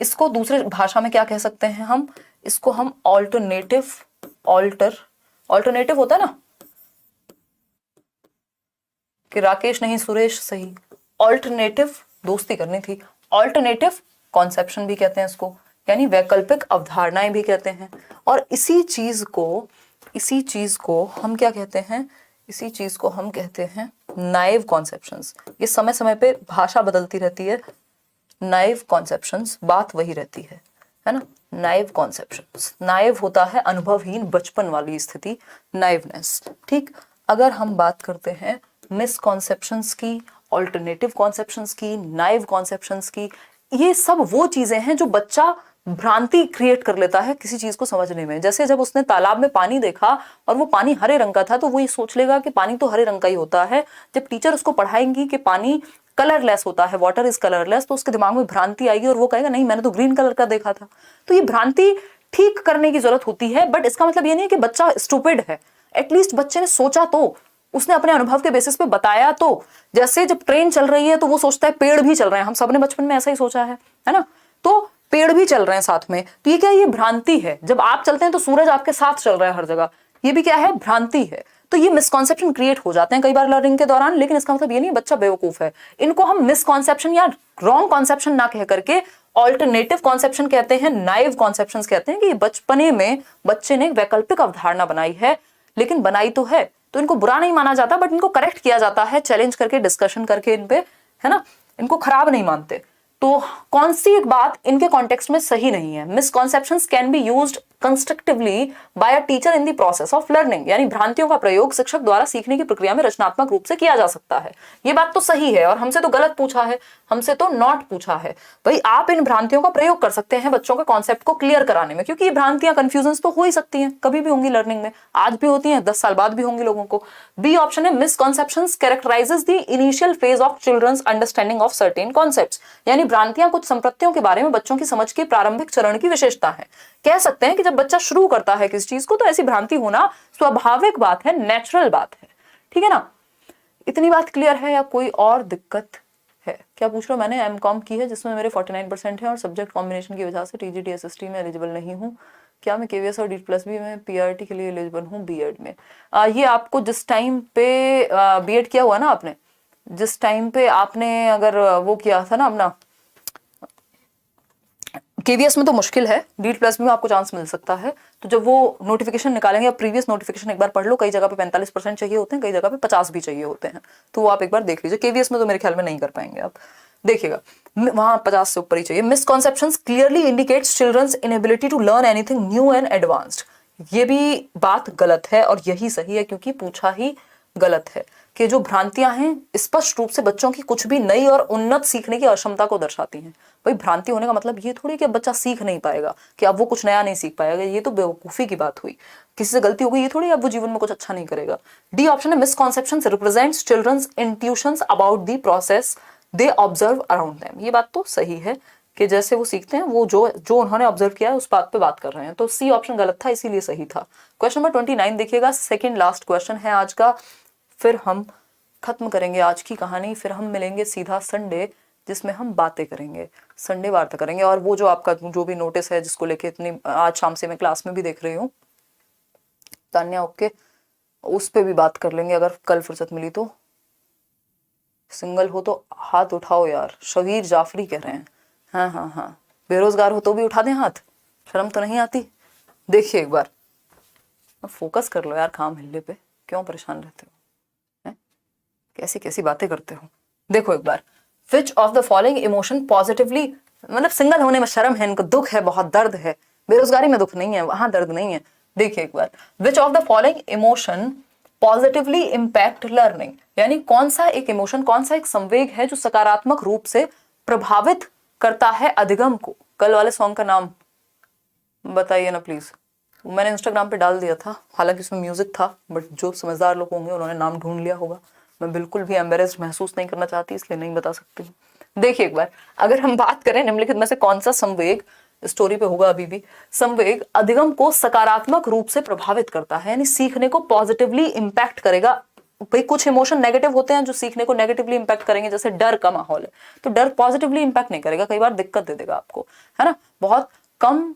इसको। दूसरे भाषा में क्या कह सकते हैं हम इसको, हम ऑल्टरनेटिव होता है ना, कि राकेश नहीं सुरेश सही। ऑल्टरनेटिव दोस्ती करनी थी, ऑल्टरनेटिव कॉन्सेप्शन भी कहते हैं इसको, यानी वैकल्पिक अवधारणाएं भी कहते हैं। और इसी चीज को हम क्या कहते हैं, इसी चीज को हम कहते हैं नाइव कॉन्सेप्शंस। ये समय समय पे भाषा बदलती रहती है, नाइव कॉन्सेप्शंस बात वही रहती है ना। नाइव कॉन्सेप्शंस, नाइव होता है अनुभवहीन बचपन वाली स्थिति, नाइवनेस। ठीक, अगर हम बात करते हैं मिसकॉन्सेप्शंस की, ऑल्टरनेटिव कॉन्सेप्शंस की, नाइव कॉन्सेप्शंस की, ये सब वो चीजें हैं जो बच्चा भ्रांति क्रिएट कर लेता है किसी चीज को समझने में। जैसे जब उसने तालाब में पानी देखा और वो पानी हरे रंग का था, तो वो ये सोच लेगा कि पानी तो हरे रंग का ही होता है। जब टीचर उसको पढ़ाएंगी कि पानी कलरलेस होता है, वाटर इज कलरलेस, तो उसके दिमाग में भ्रांति आएगी और वो कहेगा नहीं मैंने तो ग्रीन कलर का देखा था। तो ये भ्रांति ठीक करने की जरूरत होती है, बट इसका मतलब ये नहीं कि बच्चा स्टूपिड है। एटलीस्ट बच्चे ने सोचा तो, उसने अपने अनुभव के बेसिस पे बताया तो। जैसे जब ट्रेन चल रही है तो वो सोचता है पेड़ भी चल रहे हैं, हम सबने बचपन में ऐसा ही सोचा है ना। तो पेड़ भी चल रहे हैं साथ में, तो ये क्या, ये भ्रांति है। जब आप चलते हैं तो सूरज आपके साथ चल रहा है हर जगह, ये भी क्या है, भ्रांति है। तो ये मिसकॉन्सेप्शन क्रिएट हो जाते हैं कई बार लर्निंग के दौरान, लेकिन इसका मतलब ये नहीं बच्चा बेवकूफ है। इनको हम मिसकॉन्सेप्शन या रॉन्ग कॉन्सेप्शन ना कह करके ऑल्टरनेटिव कॉन्सेप्शन कहते हैं, नाइव कॉन्सेप्शन कहते हैं कि बचपने में बच्चे ने वैकल्पिक अवधारणा बनाई है, लेकिन बनाई तो है, तो इनको बुरा नहीं माना जाता, बट इनको करेक्ट किया जाता है चैलेंज करके, डिस्कशन करके इन पे, है ना। इनको खराब नहीं मानते। तो कौन सी एक बात इनके कॉन्टेक्स्ट में सही नहीं है। Misconceptions can be used constructively by a teacher in the process of learning, यानी भ्रांतियों का प्रयोग शिक्षक द्वारा सीखने की प्रक्रिया में रचनात्मक रूप से किया जा सकता है। ये बात तो सही है, और हमसे तो गलत पूछा है, हमसे तो नॉट पूछा है। भाई आप इन भ्रांतियों का प्रयोग कर सकते हैं बच्चों के कॉन्सेप्ट को क्लियर कराने में, क्योंकि ये भ्रांतियां, कंफ्यूजन तो हो ही सकती हैं, कभी भी होंगी लर्निंग में, आज भी होती हैं, 10 साल बाद भी होंगी लोगों को। बी ऑप्शन है misconceptions characterises the initial phase of children's understanding of certain concepts, यानी भ्रांतियां कुछ संपत्तियों के बारे में बच्चों की समझ के प्रारंभिक चरण की विशेषता है। कह सकते हैं कि जब बच्चा शुरू करता है किसी चीज को, तो ऐसी भ्रांति होना स्वाभाविक बात है, नेचुरल बात है। ठीक है ना, इतनी बात क्लियर है या कोई और दिक्कत है? क्या पूछ रहे हो? मैंने एमकॉम की है जिसमें मेरे 49% है और सब्जेक्ट कॉम्बिनेशन की वजह से टीजीटी एसएसटी में एलिजिबल नहीं हूँ। क्या मैं केवीएस और डी+ भी में पीआरटी के लिए एलिजिबल हूँ बीएड में? ये आपको जिस टाइम पे बीएड किया हुआ ना आपने, जिस टाइम पे आपने अगर वो किया था ना अपना केवीएस में, तो मुश्किल है, डी+ में आपको चांस मिल सकता है। तो जब वो नोटिफिकेशन निकालेंगे, आप प्रीवियस नोटिफिकेशन एक बार पढ़ लो, कई जगह पे 45% चाहिए होते हैं, कई जगह पे 50 भी चाहिए होते हैं, तो वो आप एक बार देख लीजिए। केवीएस में तो मेरे ख्याल में नहीं कर पाएंगे आप, देखिएगा वहां 50 से ऊपर ही चाहिए। Misconceptions clearly indicates children's inability to learn anything new and advanced, ये भी बात गलत है और यही सही है, क्योंकि पूछा ही गलत है कि जो भ्रांतियां हैं स्पष्ट रूप से बच्चों की कुछ भी नई और उन्नत सीखने की अक्षमता को दर्शाती हैं। भाई भ्रांति होने का मतलब ये थोड़ी कि अब बच्चा सीख नहीं पाएगा, कि अब वो कुछ नया नहीं सीख पाएगा, ये तो बेवकूफी की बात हुई। किसी से गलती हो गई ये थोड़ी अब वो जीवन में कुछ अच्छा नहीं करेगा। डी ऑप्शन है misconceptions represents children's intuitions about the process they observe around them, ये बात तो सही है कि जैसे वो सीखते हैं, वो जो उन्होंने ऑब्जर्व किया है उस बात पे बात कर रहे हैं। तो सी ऑप्शन गलत था, इसीलिए सही था। क्वेश्चन नंबर 29 देखिएगा, सेकंड लास्ट क्वेश्चन है आज का, फिर हम खत्म करेंगे आज की कहानी, फिर हम मिलेंगे सीधा संडे, जिसमें हम बातें करेंगे, संडे वार्ता करेंगे। और वो जो आपका जो भी नोटिस है जिसको लेके इतनी आज शाम से मैं क्लास में भी देख रही हूँ तान्या, ओके, उस पे भी बात कर लेंगे अगर कल फुर्सत मिली तो। सिंगल हो तो हाथ उठाओ यार, शबीर जाफरी कह रहे हैं। हाँ हाँ हाँ, बेरोजगार हो तो भी उठा दें हाथ, शर्म तो नहीं आती? देखिए एक बार, फोकस कर लो यार काम हिलने पे, क्यों परेशान रहते हो, कैसी कैसी बातें करते हो। देखो एक बार, which of the following emotion positively, मतलब सिंगल होने में शर्म है इनको, दुख है, बहुत दर्द है, बेरोजगारी में दुख नहीं है, वहां दर्द नहीं है। देखिए एक बार, which of the following emotion positively impact learning, यानी कौन सा एक इमोशन, कौन सा एक संवेग है जो सकारात्मक रूप से प्रभावित करता है अधिगम को। कल वाले सॉन्ग का नाम बताइए ना प्लीज, मैंने इंस्टाग्राम पे डाल दिया था, हालांकि उसमें म्यूजिक था, बट जो समझदार लोग होंगे उन्होंने नाम ढूंढ लिया होगा। मैं बिल्कुल भी एम्बेरेस्ड महसूस नहीं करना चाहती, इसलिए नहीं बता सकती हूँ। देखिए एक बार, अगर हम बात करें निम्नलिखित में से कौन सा संवेग, स्टोरी पे होगा अभी भी, संवेग अधिगम को सकारात्मक रूप से प्रभावित करता है, यानी सीखने को पॉजिटिवली इंपैक्ट करेगा। भाई कुछ इमोशन नेगेटिव होते हैं जो सीखने को नेगेटिवली इंपैक्ट करेंगे, जैसे डर का माहौल है तो डर पॉजिटिवली इंपैक्ट नहीं करेगा, कई बार दिक्कत दे देगा आपको, है ना, बहुत कम।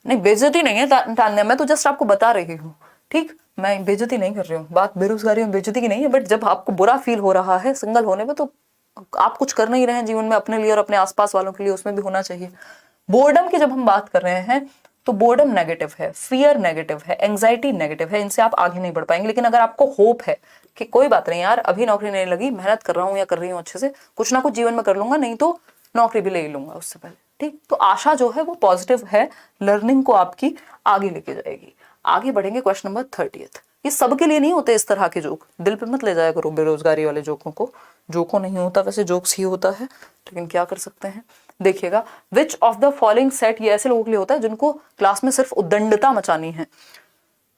नहीं बेइज्जती नहीं है तान्या, मैं तो जस्ट आपको बता रही हूँ, ठीक, मैं बेइज्जती नहीं कर रही हूँ, बात बेरोजगारी में बेइज्जती की नहीं है, बट जब आपको बुरा फील हो रहा है सिंगल होने में, तो आप कुछ कर नहीं रहे हैं जीवन में अपने लिए और अपने आसपास वालों के लिए, उसमें भी होना चाहिए। बोर्डम की जब हम बात कर रहे हैं तो बोर्डम नेगेटिव है, फियर नेगेटिव है, एंजाइटी नेगेटिव है, इनसे आप आगे नहीं बढ़ पाएंगे। लेकिन अगर आपको होप है कि कोई बात नहीं यार, अभी नौकरी नहीं लगी, मेहनत कर रहा हूँ या कर रही हूँ अच्छे से, कुछ ना कुछ जीवन में कर लूंगा, नहीं तो नौकरी भी ले ही लूंगा उससे पहले, ठीक, तो आशा जो है वो पॉजिटिव है, लर्निंग को आपकी आगे लेके जाएगी। आगे बढ़ेंगे क्वेश्चन नंबर 30। ये सबके लिए नहीं होते इस तरह के जोक, दिल पे मत ले जाया करो बेरोजगारी वाले जोकों को, जोको नहीं होता, वैसे जोक्स ही होता है, लेकिन क्या कर सकते हैं। देखिएगा, which of the following set, ये ऐसे लोगों के लिए होता है जिनको क्लास में सिर्फ उद्दंडता मचानी है।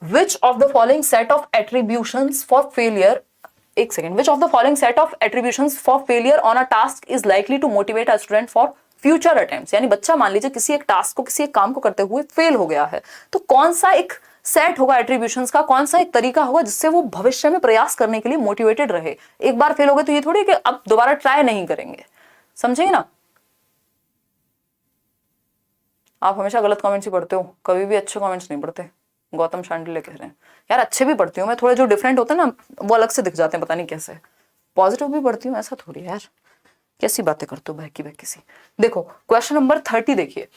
Which of the following set of attributions for failure, एक second, which of the following set of attributions for failure on a task is likely to motivate a student for future attempts. यानी बच्चा मान लीजिए किसी एक task को, किसी एक काम को करते हुए फेल हो गया है, तो कौन सा एक सेट होगा एट्रीब्यूशंस का, कौन सा एक तरीका होगा जिससे वो भविष्य में प्रयास करने के लिए मोटिवेटेड रहे। एक बार फेल हो गए तो ये थोड़ी कि अब दोबारा ट्राई नहीं करेंगे, समझिए ना। आप हमेशा गलत कमेंट्स ही पढ़ते हो, कभी भी अच्छे कमेंट्स नहीं पढ़ते। गौतम शांडिल्य कह रहे हैं यार अच्छे भी पढ़ती हूँ मैं, थोड़े जो डिफरेंट होते हैं ना वो अलग से दिख जाते हैं, पता नहीं कैसे। पॉजिटिव भी पढ़ती हूँ, ऐसा थोड़ी है यार, कैसी बातें करते हो बहकी बहकी सी। देखो क्वेश्चन नंबर 30 देखिए,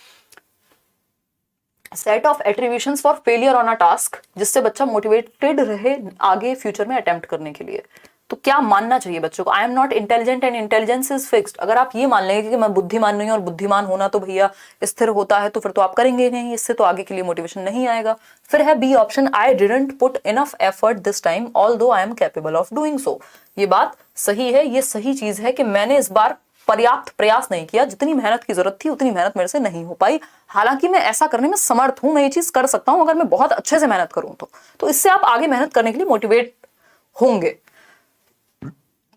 set of attributions for failure on a task, जिससे बच्चा मोटिवेटेड रहे आगे फ्यूचर में अटेम्प्ट करने के लिए। तो क्या मानना चाहिए बच्चों को, I am not intelligent and intelligence is fixed. अगर आप ये मान लेंगे कि मैं बुद्धिमान नहीं हूं और बुद्धिमान होना तो भैया स्थिर होता है, तो फिर तो आप करेंगे नहीं, इससे तो आगे के लिए मोटिवेशन नहीं आएगा। फिर है B option, I didn't put enough effort this time although I am capable of doing so. ये बात सही है, ये सही चीज है कि मैंने इस बार पर्याप्त प्रयास नहीं किया, जितनी मेहनत की जरूरत थी उतनी मेहनत मेरे से नहीं हो पाई, हालांकि मैं ऐसा करने में समर्थ हूं, मैं ये चीज कर सकता हूं अगर मैं बहुत अच्छे से मेहनत करूं तो इससे आप आगे मेहनत करने के लिए मोटिवेट होंगे।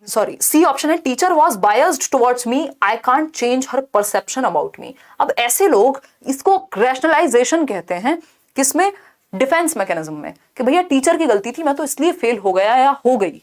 सॉरी, सी ऑप्शन है, teacher was biased towards me, I can't change her perception about me. अब ऐसे लोग, इसको रैशनलाइजेशन कहते हैं, किसमें, डिफेंस मैकेनिज्म में, कि भैया टीचर की गलती थी, मैं तो इसलिए फेल हो गया या हो गई,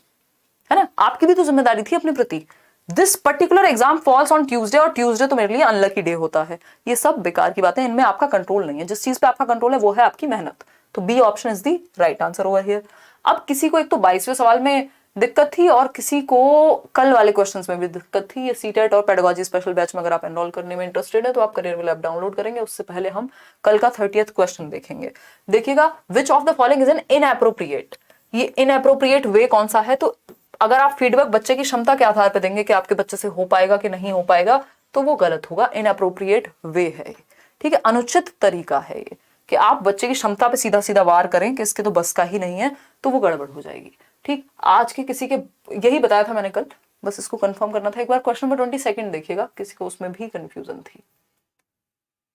है ना, आपकी भी तो जिम्मेदारी थी अपने प्रति। This particular exam falls on Tuesday, और ट्यूसडे तो मेरे लिए अनलकी डे होता है। ये सब बेकार की बातें, इनमें आपका कंट्रोल नहीं है, जिस चीज पे आपका कंट्रोल है वो है आपकी मेहनत। तो B option is the right answer over here. अब किसी को एक तो 22वें सवाल में दिक्कत थी और किसी को कल वाले क्वेश्चंस में भी दिक्कत थी। ये सीटेट और पेडागोजी स्पेशल बैच में अगर आप एनरोल करने में इंटरेस्टेड है तो आप करियर विल ऐप डाउनलोड करेंगे, उससे पहले हम कल का 30th क्वेश्चन देखेंगे। देखिएगा, which of the following is an inappropriate. ये इनएप्रोप्रिएट वे कौन सा है, तो अगर आप फीडबैक बच्चे की क्षमता के आधार पर देंगे कि आपके बच्चे से हो पाएगा कि नहीं हो पाएगा, तो वो गलत होगा, इनएप्रोप्रिएट वे है, ठीक है, अनुचित तरीका है ये, कि आप बच्चे की क्षमता पे सीधा सीधा वार करें कि इसके तो बस का ही नहीं है, तो वो गड़बड़ हो जाएगी। ठीक, आज के किसी के यही बताया था मैंने कल, बस इसको कंफर्म करना था। एक बार क्वेश्चन नंबर 22 देखिएगा, किसी को उसमें भी कंफ्यूजन थी।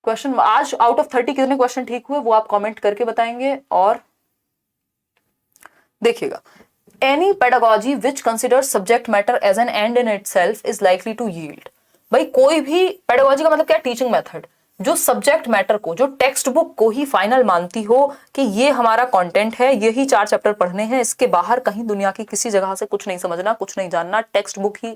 क्वेश्चन आज आउट ऑफ 30 कितने क्वेश्चन ठीक हुए वो आप कमेंट करके बताएंगे। और देखिएगा, any pedagogy which considers subject matter as an end in itself is likely to yield. भाई कोई भी पेडागोजी का मतलब क्या, टीचिंग मेथड जो सब्जेक्ट मैटर को, जो टेक्स्ट बुक को ही फाइनल मानती हो कि ये हमारा कंटेंट है, यही 4 चैप्टर पढ़ने हैं, इसके बाहर कहीं दुनिया की किसी जगह से कुछ नहीं समझना, कुछ नहीं जानना, टेक्स्ट बुक ही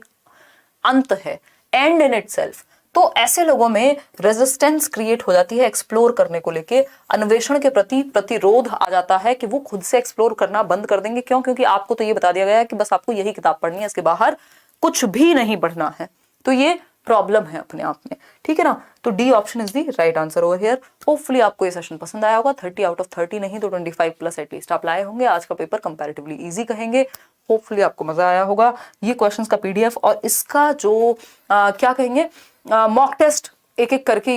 अंत है, एंड इन इटसेल्फ। तो ऐसे लोगों में रेजिस्टेंस क्रिएट हो जाती है एक्सप्लोर करने को लेके, अन्वेषण के प्रति प्रतिरोध आ जाता है कि वो खुद से एक्सप्लोर करना बंद कर देंगे। क्यों? क्योंकि आपको तो ये बता दिया गया है कि बस आपको यही किताब पढ़नी है, इसके बाहर कुछ भी नहीं पढ़ना है। तो ये प्रॉब्लम है अपने आप में, ठीक है ना। तो D option is the right answer over here. Hopefully आपको ये सेशन पसंद आया होगा। 30 आउट ऑफ 30 नहीं तो 25+ एटलीस्ट आप लाए होंगे। आज का पेपर कंपैरेटिवली इजी कहेंगे। होपफुली आपको मजा आया होगा। ये क्वेश्चंस का PDF और इसका जो क्या कहेंगे मॉक टेस्ट एक एक करके